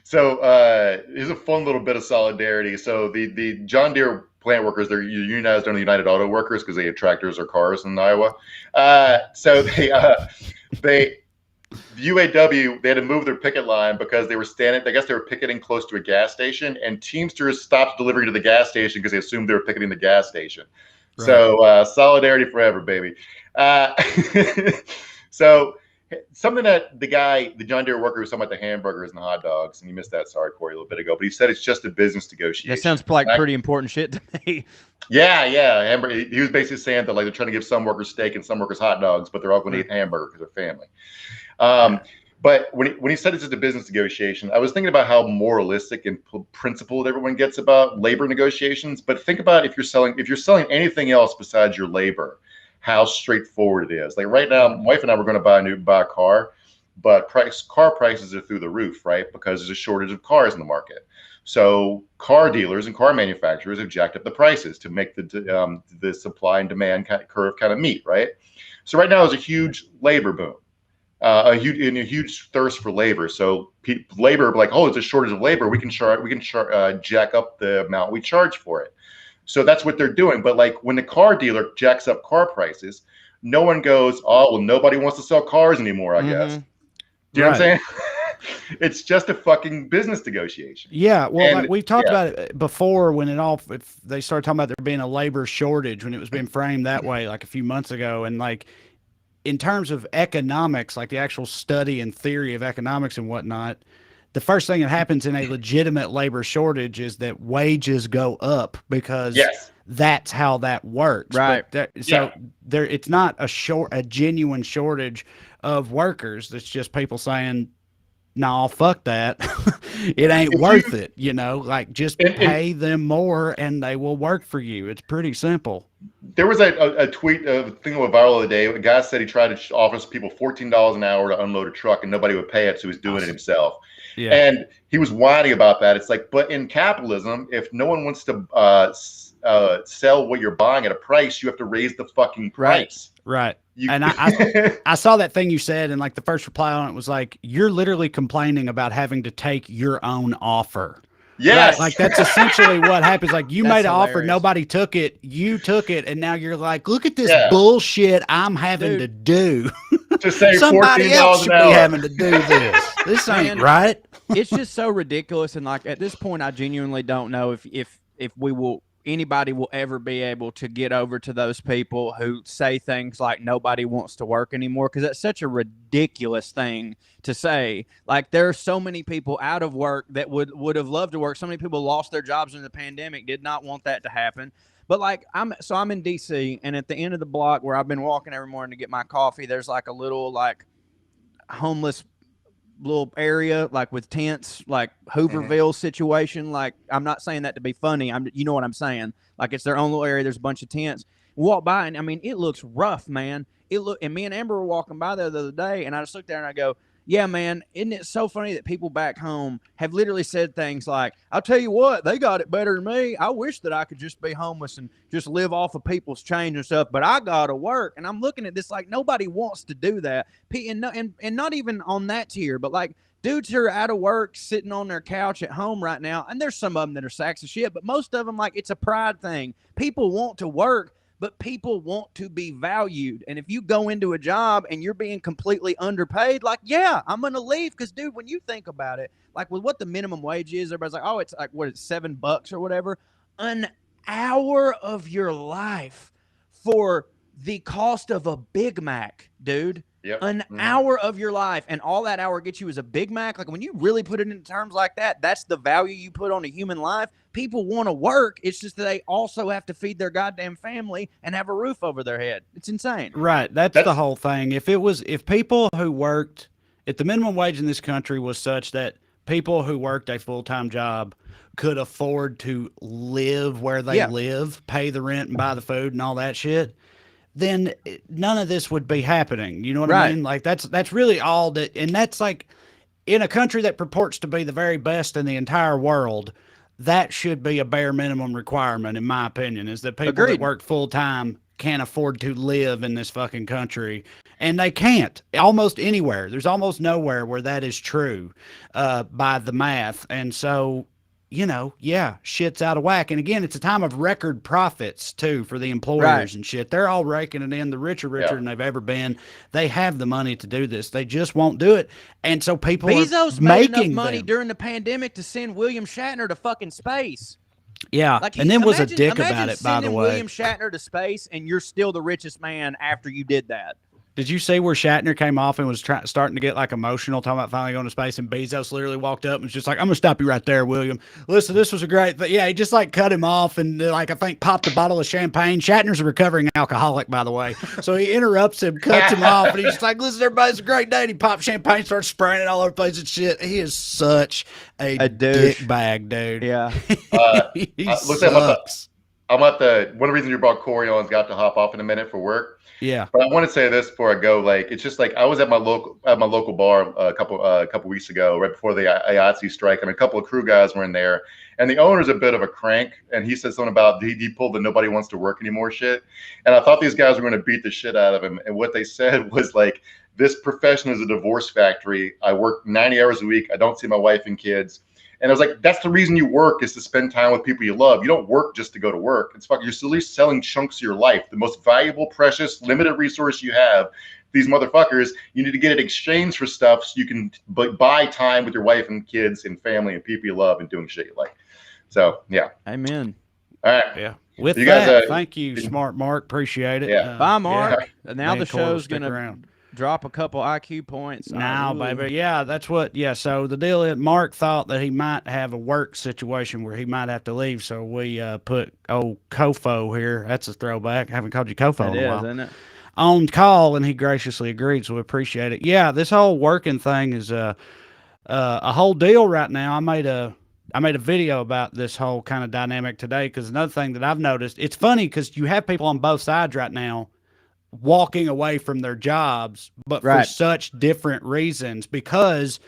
So here's a fun little bit of solidarity. So the John Deere plant workers, they're unionized under the United Auto Workers because they have tractors or cars in Iowa. So the UAW, they had to move their picket line because they were I guess they were picketing close to a gas station, and Teamsters stopped delivering to the gas station because they assumed they were picketing the gas station. Right. So solidarity forever, baby. So something that the John Deere worker was talking about the hamburgers and the hot dogs, and you missed that, sorry, Corey, a little bit ago, but he said it's just a business negotiation. That sounds like pretty important shit to me. Yeah. He was basically saying that like they're trying to give some workers steak and some workers hot dogs, but they're all going to eat hamburger because they're family. But when he said it's just a business negotiation, I was thinking about how moralistic and principled everyone gets about labor negotiations. But think about if you're selling anything else besides your labor, how straightforward it is. Like right now, my wife and I were going to buy a car, but car prices are through the roof, right? Because there's a shortage of cars in the market. So car dealers and car manufacturers have jacked up the prices to make the supply and demand curve kind of meet, right? So right now there's a huge labor boom. A huge thirst for labor. So labor, like, oh, it's a shortage of labor. We can jack up the amount we charge for it. So that's what they're doing. But like when the car dealer jacks up car prices, no one goes, oh, well, nobody wants to sell cars anymore, I guess. Do you know what I'm saying? It's just a fucking business negotiation. Yeah, well, like we've talked about it before when they started talking about there being a labor shortage, when it was being framed that way like a few months ago, and like in terms of economics, like the actual study and theory of economics and whatnot, the first thing that happens in a legitimate labor shortage is that wages go up because that's how that works. Right. It's not a genuine shortage of workers. It's just people saying, no, fuck that. It ain't worth it. You know, like just pay them more and they will work for you. It's pretty simple. There was a tweet, a thing that went viral the day. A guy said he tried to offer people $14 an hour to unload a truck and nobody would pay it, so he was doing it himself. Yeah. And he was whining about that. It's like, but in capitalism, if no one wants to sell what you're buying at a price, you have to raise the fucking price. Right. And I saw that thing you said, and like the first reply on it was like, you're literally complaining about having to take your own offer. Yes. Right? Like that's essentially what happens. Like you made an hilarious. offer, nobody took it, you took it, and now you're like, look at this bullshit I'm having to do. To say somebody else should be having to do this. This ain't right. It's just so ridiculous, and like at this point, I genuinely don't know if anybody will ever be able to get over to those people who say things like nobody wants to work anymore, because that's such a ridiculous thing to say. Like there are so many people out of work that would have loved to work. So many people lost their jobs in the pandemic, did not want that to happen. But like I'm in DC, and at the end of the block where I've been walking every morning to get my coffee, there's like a little like homeless little area like with tents, like Hooverville situation. Like I'm not saying that to be funny. You know what I'm saying? Like it's their own little area. There's a bunch of tents. Walk by, and I mean it looks rough, man. And me and Amber were walking by there the other day, and I just looked there and I go, yeah, man, isn't it so funny that people back home have literally said things like, I'll tell you what, they got it better than me. I wish that I could just be homeless and just live off of people's change and stuff, but I got to work. And I'm looking at this like nobody wants to do that. And not even on that tier, but like dudes who are out of work sitting on their couch at home right now. And there's some of them that are sacks of shit, but most of them, like, it's a pride thing. People want to work, but people want to be valued. And if you go into a job and you're being completely underpaid, like, yeah, I'm going to leave. Because, dude, when you think about it, like with what the minimum wage is, everybody's like, oh, it's like, what, it's $7 or whatever. An hour of your life for the cost of a Big Mac, dude. Yep. An hour of your life, and all that hour gets you is a Big Mac. Like when you really put it in terms like that, that's the value you put on a human life. People want to work. It's just that they also have to feed their goddamn family and have a roof over their head. It's insane. Right. That's the whole thing. If people who worked, if the minimum wage in this country was such that people who worked a full-time job could afford to live where they live, pay the rent and buy the food and all that shit, then none of this would be happening. You know what I mean? Like that's really all that, and that's like in a country that purports to be the very best in the entire world, that should be a bare minimum requirement, in my opinion, is that people that work full time can't afford to live in this fucking country. And they can't almost anywhere. There's almost nowhere where that is true by the math. And so, you know, shit's out of whack. And again, it's a time of record profits too for the employers and shit. They're all raking it in. The richer than they've ever been. They have the money to do this. They just won't do it. And so people Bezos are made making enough money them. during the pandemic to send William Shatner to fucking space. Yeah, Like and then was a imagine- dick imagine about it, by the sending way. William Shatner to space, and you're still the richest man after you did that. Did you see where Shatner came off and was starting to get like emotional, talking about finally going to space, and Bezos literally walked up and was just like, "I'm gonna stop you right there, William. Listen, this was a great," but yeah, he just like cut him off and like I think popped a bottle of champagne. Shatner's a recovering alcoholic, by the way, so he interrupts him, cuts him off, and he's just like, "Listen, everybody's a great day." And he popped champagne, starts spraying it all over the place and shit. He is such a dick bag, dude. Yeah, he looks sucks. I'm at the one of the reasons you brought Corey on has got to hop off in a minute for work. Yeah, but I want to say this before I go. Like, it's just like I was at my local bar a couple weeks ago, right before the IATSE strike. I mean, a couple of crew guys were in there, and the owner's a bit of a crank, and he said something about he pulled the nobody wants to work anymore shit. And I thought these guys were going to beat the shit out of him. And what they said was like, "This profession is a divorce factory. I work 90 hours a week. I don't see my wife and kids." And I was like, that's the reason you work, is to spend time with people you love. You don't work just to go to work. It's fucking, you're still selling chunks of your life, the most valuable, precious, limited resource you have. These motherfuckers, you need to get it exchanged for stuff so you can buy time with your wife and kids and family and people you love and doing shit you like. So, yeah. Amen. All right. Yeah. With you that, guys, thank you, Smart Mark. Appreciate it. Yeah. Bye, Mark. Yeah. Now Me the and Corey will show's stick gonna around. drop a couple IQ points. Now, Ooh. baby. Yeah, that's what. Yeah, so the deal is Mark thought that he might have a work situation where he might have to leave. So we put old Kofo here. That's a throwback. I haven't called you Kofo in a while. Isn't it? On call, and he graciously agreed. So we appreciate it. Yeah, this whole working thing is a whole deal right now. I made a video about this whole kind of dynamic today because another thing that I've noticed, it's funny because you have people on both sides right now walking away from their jobs, but for such different reasons, because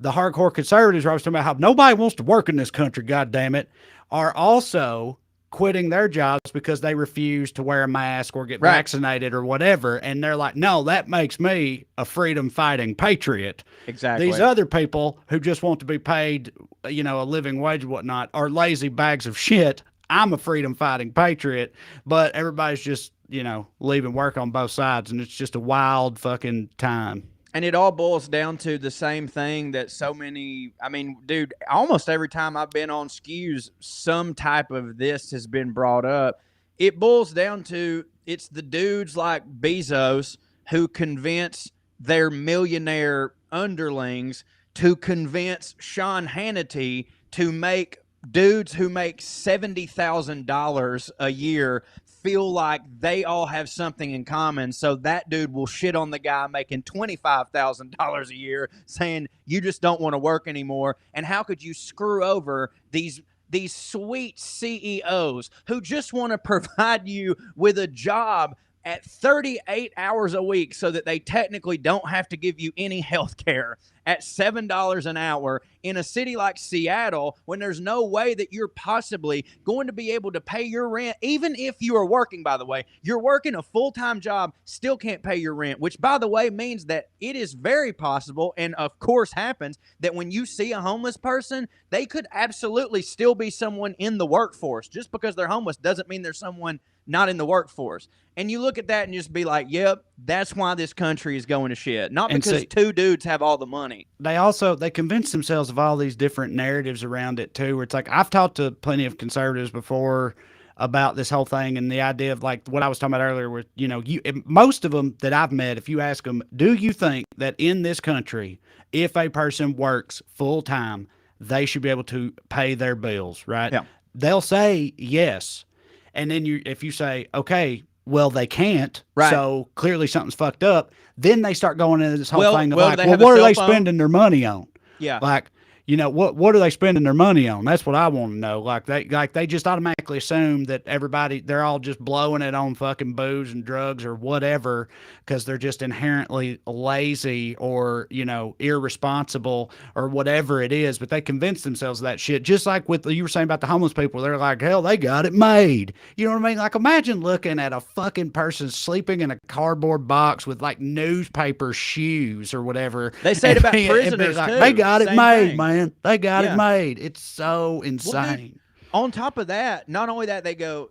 the hardcore conservatives are always talking about how nobody wants to work in this country, God damn it, are also quitting their jobs because they refuse to wear a mask or get vaccinated or whatever. And they're like, no, that makes me a freedom fighting patriot. Exactly. These other people who just want to be paid, you know, a living wage and whatnot are lazy bags of shit. I'm a freedom fighting patriot, but everybody's just, you know, leaving work on both sides, and it's just a wild fucking time. And it all boils down to the same thing that so many, I mean, dude, almost every time I've been on Skews, some type of this has been brought up. It boils down to it's the dudes like Bezos who convince their millionaire underlings to convince Sean Hannity to make dudes who make $70,000 a year feel like they all have something in common, so that dude will shit on the guy making $25,000 a year, saying you just don't want to work anymore. And how could you screw over these sweet CEOs who just want to provide you with a job at 38 hours a week so that they technically don't have to give you any health care at $7 an hour in a city like Seattle, when there's no way that you're possibly going to be able to pay your rent, even if you are working, by the way. You're working a full-time job, still can't pay your rent, which, by the way, means that it is very possible, and of course happens, that when you see a homeless person, they could absolutely still be someone in the workforce. Just because they're homeless doesn't mean there's someone not in the workforce. And you look at that and just be like, yep, that's why this country is going to shit. Not because two dudes have all the money. They convince themselves of all these different narratives around it too, where it's like, I've talked to plenty of conservatives before about this whole thing, and the idea of like what I was talking about earlier with, you know, most of them that I've met, if you ask them, do you think that in this country, if a person works full time, they should be able to pay their bills, right? Yeah. They'll say yes. And then if you say, okay, well, they can't, so clearly something's fucked up, then they start going into this whole thing of like, well, what are they spending their money on? Yeah. Like, You know, what are they spending their money on? That's what I want to know. Like they just automatically assume that they're all just blowing it on fucking booze and drugs or whatever because they're just inherently lazy or, you know, irresponsible or whatever it is. But they convince themselves of that shit. Just like with you were saying about the homeless people, they're like, hell, they got it made. You know what I mean? Like imagine looking at a fucking person sleeping in a cardboard box with like newspaper shoes or whatever. They say it about prisoners like, too. they got it Same made, thing. man. They got Yeah. it made. It's so insane. Well, dude, on top of that, not only that, they go,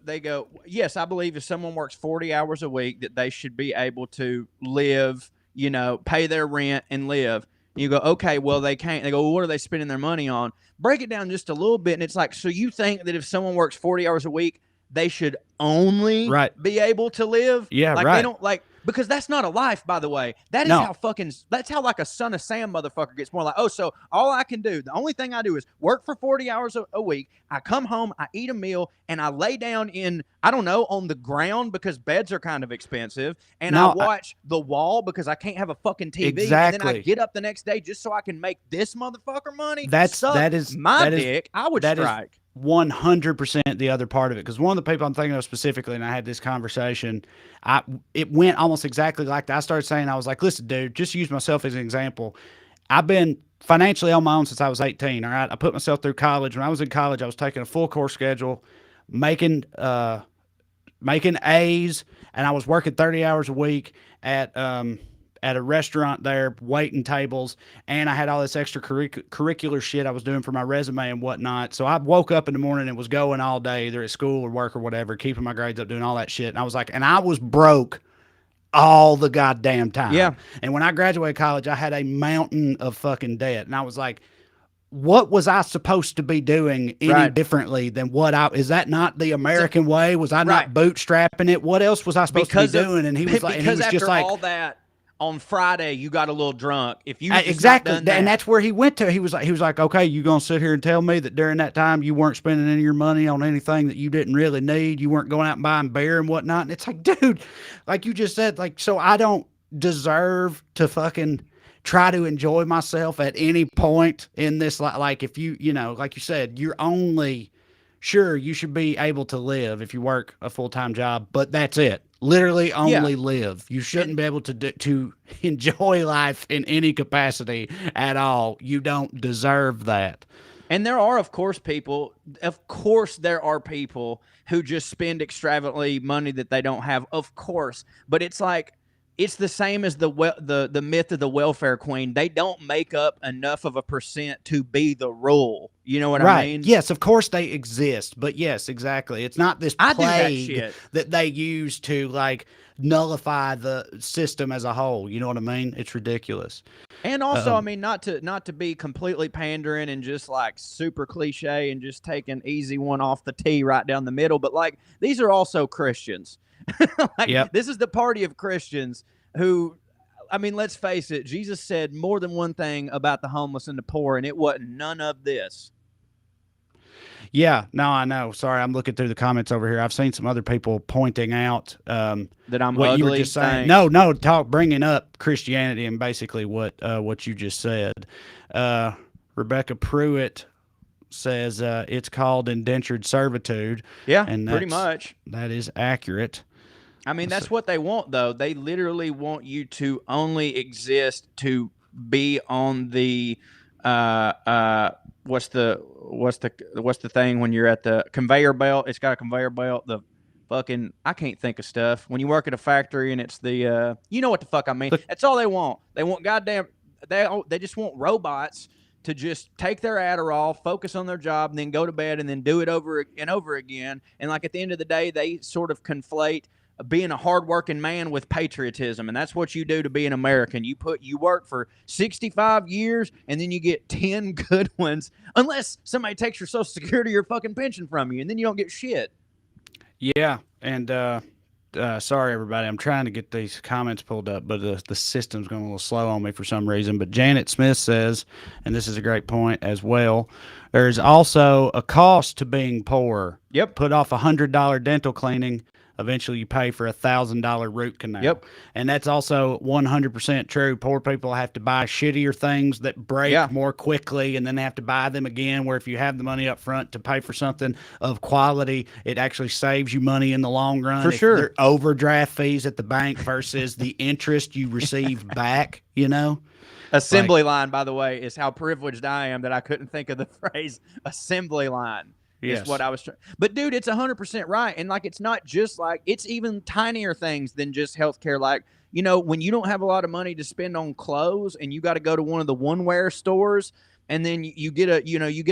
yes, I believe if someone works 40 hours a week that they should be able to live, you know, pay their rent and live. You go, okay, well, they can't. They go, well, what are they spending their money on? Break it down just a little bit. And it's like, so you think that if someone works 40 hours a week, they should only be able to live? Yeah, like right. They don't like, because that's not a life, by the way. That is that's how like a Son of Sam motherfucker gets more like, oh, so all I can do, the only thing I do is work for 40 hours a week. I come home, I eat a meal, and I lay down in, I don't know, on the ground because beds are kind of expensive. And I watch the wall because I can't have a fucking TV. Exactly. And then I get up the next day just so I can make this motherfucker money. That is my dick. I would strike. 100% the other part of it, because one of the people I'm thinking of specifically, and I had this conversation, it went almost exactly like that. I started saying, I was like, listen, dude, just use myself as an example. I've been financially on my own since I was 18. All right, I put myself through college. When I was in college, I was taking a full course schedule, making A's, and I was working 30 hours a week at a restaurant there, waiting tables, and I had all this extra curricular shit I was doing for my resume and whatnot. So I woke up in the morning and was going all day, either at school or work or whatever, keeping my grades up, doing all that shit. And I was like, and I was broke all the goddamn time. Yeah. And when I graduated college, I had a mountain of fucking debt. And I was like, what was I supposed to be doing any differently than is that not the American way? Was I not bootstrapping it? What else was I supposed to be doing? And he was like, and he was just like, all that, on Friday you got a little drunk. If you exactly, and that's where he went to. He was like, okay, you gonna sit here and tell me that during that time you weren't spending any of your money on anything that you didn't really need? You weren't going out and buying beer and whatnot? And it's like, dude, like you just said, like, so I don't deserve to fucking try to enjoy myself at any point in this. Like if you know, like you said, you're only sure you should be able to live if you work a full-time job, but that's it. Literally only live. You shouldn't be able to enjoy life in any capacity at all. You don't deserve that. And there are, of course, there are people who just spend extravagantly money that they don't have, of course. But it's like, it's the same as the myth of the welfare queen. They don't make up enough of a percent to be the rule. You know what I mean? Yes, of course they exist. But yes, exactly. It's not this plague that they use to like nullify the system as a whole. You know what I mean? It's ridiculous. And also, I mean, not to be completely pandering and just like super cliche and just take an easy one off the tee right down the middle, but like these are also Christians. This is the party of Christians who, I mean, let's face it, Jesus said more than one thing about the homeless and the poor, and it wasn't none of this. Yeah, no, I know. Sorry, I'm looking through the comments over here. I've seen some other people pointing out that I'm what ugly. You were just saying. Thanks. No, bringing up Christianity and basically what you just said. Rebecca Pruitt says it's called indentured servitude. Yeah, and pretty much. That is accurate. I mean, that's what they want, though. They literally want you to only exist to be on the what's the thing when you're at the conveyor belt? It's got a conveyor belt. The fucking, I can't think of stuff. When you work at a factory and it's the you know what the fuck I mean. That's all they want. They want goddamn. They just want robots to just take their Adderall, focus on their job, and then go to bed and then do it over and over again. And like at the end of the day, they sort of conflate being a hardworking man with patriotism, and that's what you do to be an American. You work for 65 years, and then you get 10 good ones, unless somebody takes your Social Security or fucking pension from you, and then you don't get shit. Yeah, and sorry everybody, I'm trying to get these comments pulled up, but the system's going a little slow on me for some reason. But Janet Smith says, and this is a great point as well, there's also a cost to being poor. Yep. Put off $100 dental cleaning, eventually you pay for $1,000 root canal. Yep. And that's also 100% true. Poor people have to buy shittier things that break more quickly, and then they have to buy them again, where if you have the money up front to pay for something of quality, it actually saves you money in the long run. For sure. They're overdraft fees at the bank versus the interest you receive back, you know? Assembly line, by the way, is how privileged I am that I couldn't think of the phrase assembly line. Yes. Is what I was trying. But dude, it's 100% right. And like, it's not just like, it's even tinier things than just healthcare. Like, you know, when you don't have a lot of money to spend on clothes and you got to go to one of the one-wear stores, and then you get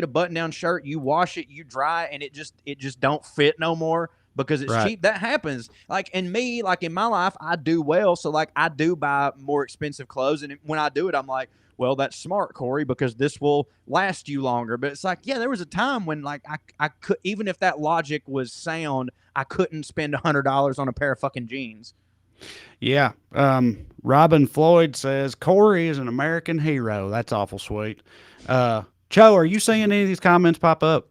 a button-down shirt, you wash it, you dry, and it just don't fit no more because it's cheap. That happens. Like, in me, like in my life, I do well. So like, I do buy more expensive clothes. And when I do it, I'm like, well, that's smart, Corey, because this will last you longer. But it's like, yeah, there was a time when like I could, even if that logic was sound, I couldn't spend $100 on a pair of fucking jeans. Yeah. Robin Floyd says Corey is an American hero. That's awful sweet. Cho, are you seeing any of these comments pop up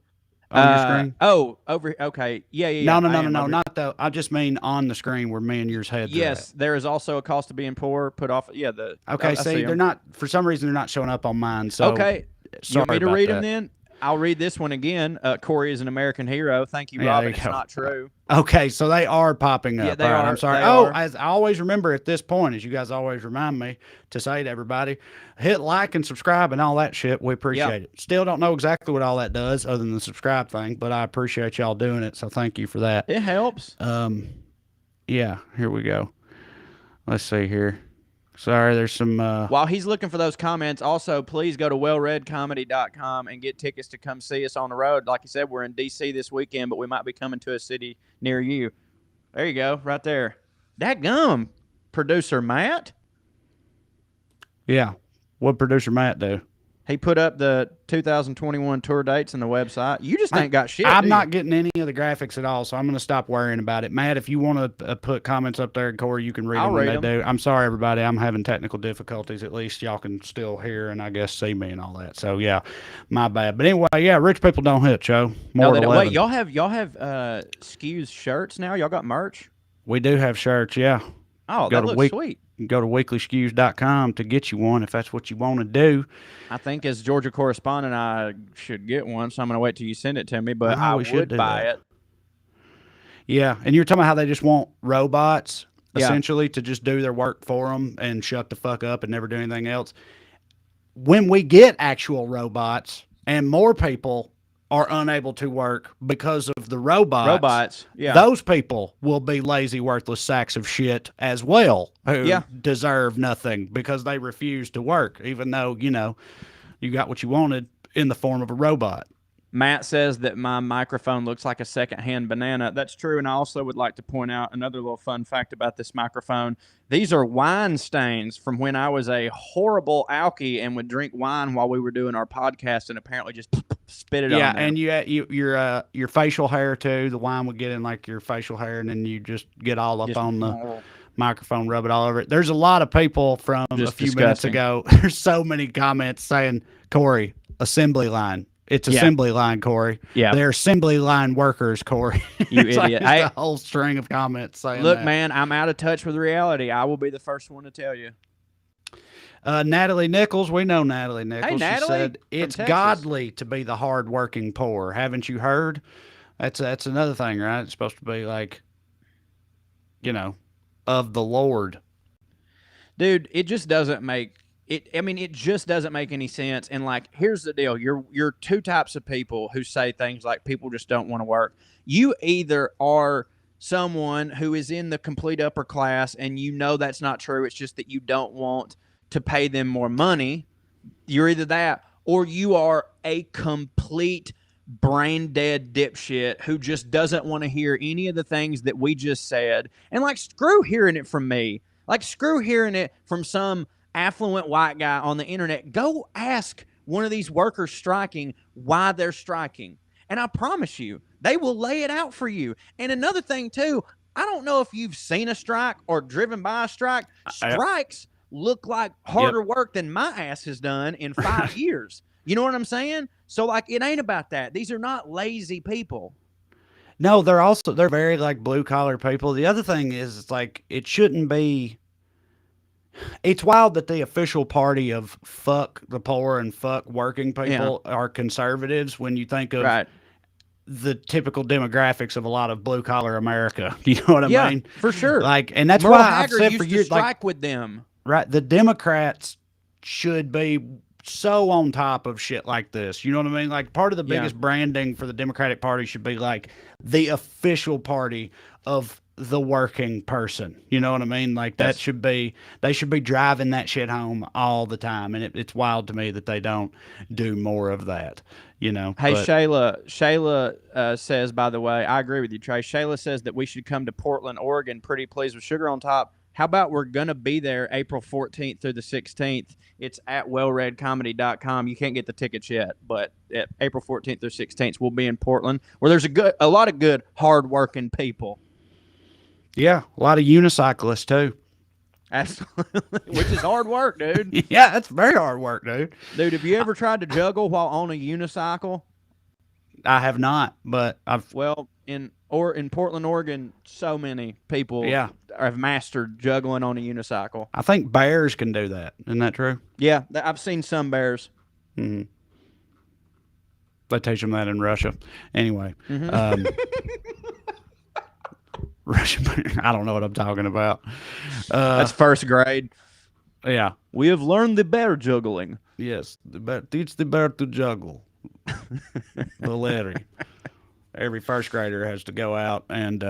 on your screen? Oh, over. Okay. Yeah. No, not though. I just mean on the screen where me and yours heads. Yes, there is also a cost of being poor. Put off. Yeah. Okay. See, they're not, for some reason, they're not showing up on mine. So okay. You want me to read them then? I'll read this one again. Corey is an American hero. Thank you, Robin. It's not true. Okay, so they are popping up. Yeah, they are. I'm sorry. As I always remember at this point, as you guys always remind me to say to everybody, hit like and subscribe and all that shit. We appreciate it. Still don't know exactly what all that does other than the subscribe thing, but I appreciate y'all doing it, so thank you for that. It helps. Yeah, here we go. Let's see here. Sorry, there's some... While he's looking for those comments, also, please go to wellreadcomedy.com and get tickets to come see us on the road. Like you said, we're in D.C. this weekend, but we might be coming to a city near you. There you go, right there. Dadgum, producer Matt. Yeah, what'd producer Matt do? He put up the 2021 tour dates on the website. You just ain't got shit. I'm not getting any of the graphics at all, so I'm going to stop worrying about it. Matt, if you want to put comments up there, Corey, you can read them when they do. I'm sorry, everybody. I'm having technical difficulties. At least y'all can still hear and I guess see me and all that. So, yeah, my bad. But anyway, yeah, rich people don't hit, Joe. Wait, y'all have Skews shirts now? Y'all got merch? We do have shirts, yeah. Oh, that looks sweet. Go to weeklyskews.com to get you one if that's what you want to do. I think as Georgia correspondent, I should get one, so I'm going to wait till you send it to me, but I would buy it. Yeah, and you're talking about how they just want robots, essentially, to just do their work for them and shut the fuck up and never do anything else. When we get actual robots and more people are unable to work because of the robots, those people will be lazy, worthless sacks of shit as well, who deserve nothing because they refuse to work, even though, you know, you got what you wanted in the form of a robot. Matt says that my microphone looks like a secondhand banana. That's true, and I also would like to point out another little fun fact about this microphone. These are wine stains from when I was a horrible alkie and would drink wine while we were doing our podcast and apparently just spit it on there. And your facial hair too. The wine would get in like your facial hair, and then you just get all up on the microphone, rub it all over it. There's a lot of people from a few minutes ago. There's so many comments saying, Corey, assembly line. It's assembly line, Corey. Yeah. They're assembly line workers, Corey. You idiot. A whole string of comments saying look, that. Man, I'm out of touch with reality. I will be the first one to tell you. Natalie Nichols, we know Natalie Nichols. Hey, Natalie, she said, it's godly to be the hardworking poor. Haven't you heard? That's another thing, right? It's supposed to be like, you know, of the Lord. Dude, it just doesn't make... it just doesn't make any sense. And like, here's the deal. You're two types of people who say things like people just don't want to work. You either are someone who is in the complete upper class and you know that's not true. It's just that you don't want to pay them more money. You're either that or you are a complete brain dead dipshit who just doesn't want to hear any of the things that we just said. And like, screw hearing it from me. Like, screw hearing it from some affluent white guy on the internet. Go ask one of these workers striking why they're striking. And I promise you, they will lay it out for you. And another thing too, I don't know if you've seen a strike or driven by a strike. Strikes look like harder work than my ass has done in 5 years. You know what I'm saying? So like, it ain't about that. These are not lazy people. No, they're very like blue collar people. The other thing is, it's like it shouldn't be. It's wild that the official party of fuck the poor and fuck working people are conservatives when you think of the typical demographics of a lot of blue collar America. You know what I mean? For sure. Like, and that's Merle why Haggard I've said used for to years, strike like, with them. right, the Democrats should be so on top of shit like this. You know what I mean? Like, part of the biggest branding for the Democratic Party should be like the official party of the working person. You know what I mean? Like, that should be, they should be driving that shit home all the time. And it's wild to me that they don't do more of that, you know. Hey, but, Shayla says, by the way, I agree with you, Trey. Shayla says that we should come to Portland, Oregon, pretty pleased with sugar on top. How about we're going to be there April 14th through the 16th? It's at wellreadcomedy.com. You can't get the tickets yet, but at April 14th through 16th, we'll be in Portland, where there's a lot of good, hard-working people. Yeah, a lot of unicyclists, too. Absolutely, which is hard work, dude. Yeah, that's very hard work, dude. Dude, have you ever tried to juggle while on a unicycle? I have not, but I've... Well, in Portland, Oregon, so many people have mastered juggling on a unicycle. I think bears can do that. Isn't that true? Yeah, I've seen some bears. Mm-hmm. They teach them that in Russia. Anyway. Russia, I don't know what I'm talking about. That's first grade. Yeah. We have learned the bear juggling. Yes. Teach the bear to juggle. Valeri. Every first grader has to go out and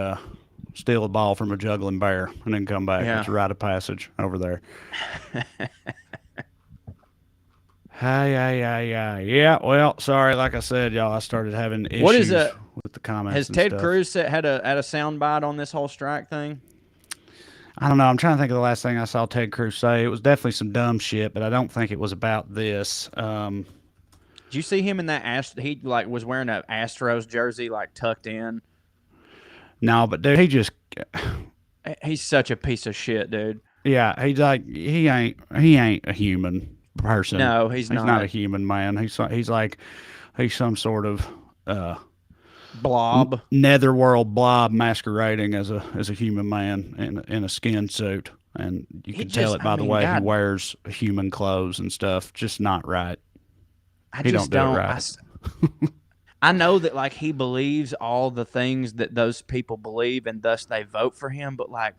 steal a ball from a juggling bear and then come back. It's a rite of passage over there. Yeah, well, sorry. Like I said, y'all, I started having issues with the comments. Has Ted Cruz had a soundbite on this whole strike thing? I don't know. I'm trying to think of the last thing I saw Ted Cruz say. It was definitely some dumb shit, but I don't think it was about this. Did you see him in that he like was wearing an Astros jersey like tucked in? No, but dude, he's such a piece of shit, dude. Yeah, he's like he ain't a human person. No, he's not. He's not a human man. He's some sort of blob, netherworld blob masquerading as a human man in a skin suit, and you can tell it by the way he wears human clothes and stuff. Just not right. He just don't. I know that like he believes all the things that those people believe, and thus they vote for him. But like,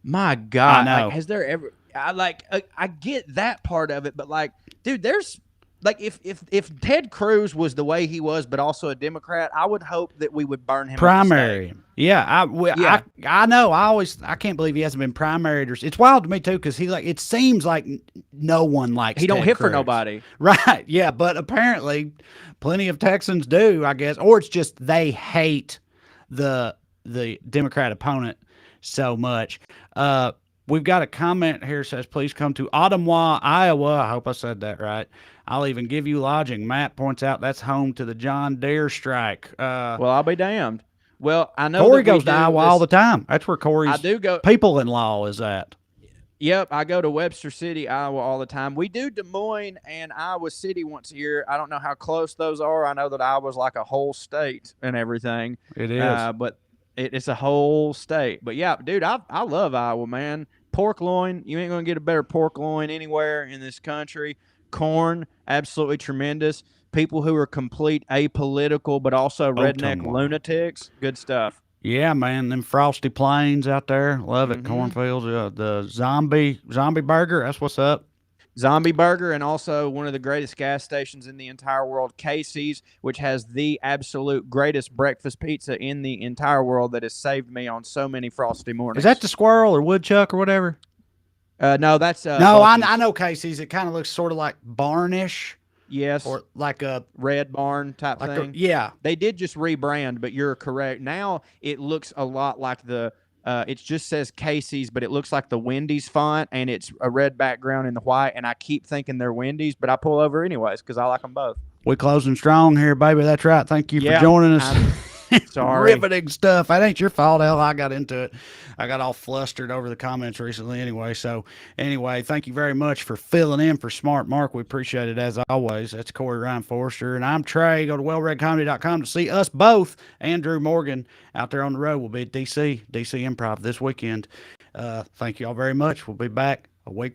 my God, like, has there ever? I get that part of it, but like, dude, there's like if Ted Cruz was the way he was, but also a Democrat, I would hope that we would burn him. Primary, I know. I can't believe he hasn't been primaried. It's wild to me too, because it seems like no one likes. He don't Ted hit Cruz. for nobody, right? Yeah, but apparently, plenty of Texans do, I guess, or it's just they hate the Democrat opponent so much. We've got a comment here that says, please come to Ottumwa, Iowa. I hope I said that right. I'll even give you lodging. Matt points out that's home to the John Deere strike. Well, I'll be damned. Well, I know Corey goes to Iowa all the time. That's where Corey's people-in-law is at. Yep, I go to Webster City, Iowa all the time. We do Des Moines and Iowa City once a year. I don't know how close those are. I know that Iowa's like a whole state and everything. It is. But it's a whole state. But yeah, dude, I love Iowa, man. Pork loin, you ain't going to get a better pork loin anywhere in this country. Corn, absolutely tremendous. People who are complete apolitical, but also redneck lunatics. Good stuff. Yeah, man. Them frosty plains out there. Love it. Cornfields. The zombie burger. That's what's up. Zombie Burger, and also one of the greatest gas stations in the entire world, Casey's, which has the absolute greatest breakfast pizza in the entire world that has saved me on so many frosty mornings. Is that the squirrel or woodchuck or whatever? No, that's no. I know Casey's. It kind of looks sort of like barnish. Yes, or like a Red Barn type thing. Yeah, they did just rebrand, but you're correct. Now it looks a lot like the. It just says Casey's, but it looks like the Wendy's font, and it's a red background in the white. And I keep thinking they're Wendy's, but I pull over anyways because I like them both. We closing strong here, baby. That's right. Thank you for joining us. Sorry. Riveting stuff. That ain't your fault. Hell, I got into it. I got all flustered over the comments recently anyway. So anyway, thank you very much for filling in for Smart Mark. We appreciate it as always. That's Corey Ryan Forrester. And I'm Trey. Go to wellreadcomedy.com to see us both. Andrew Morgan out there on the road. We'll be at DC Improv this weekend. Thank you all very much. We'll be back a week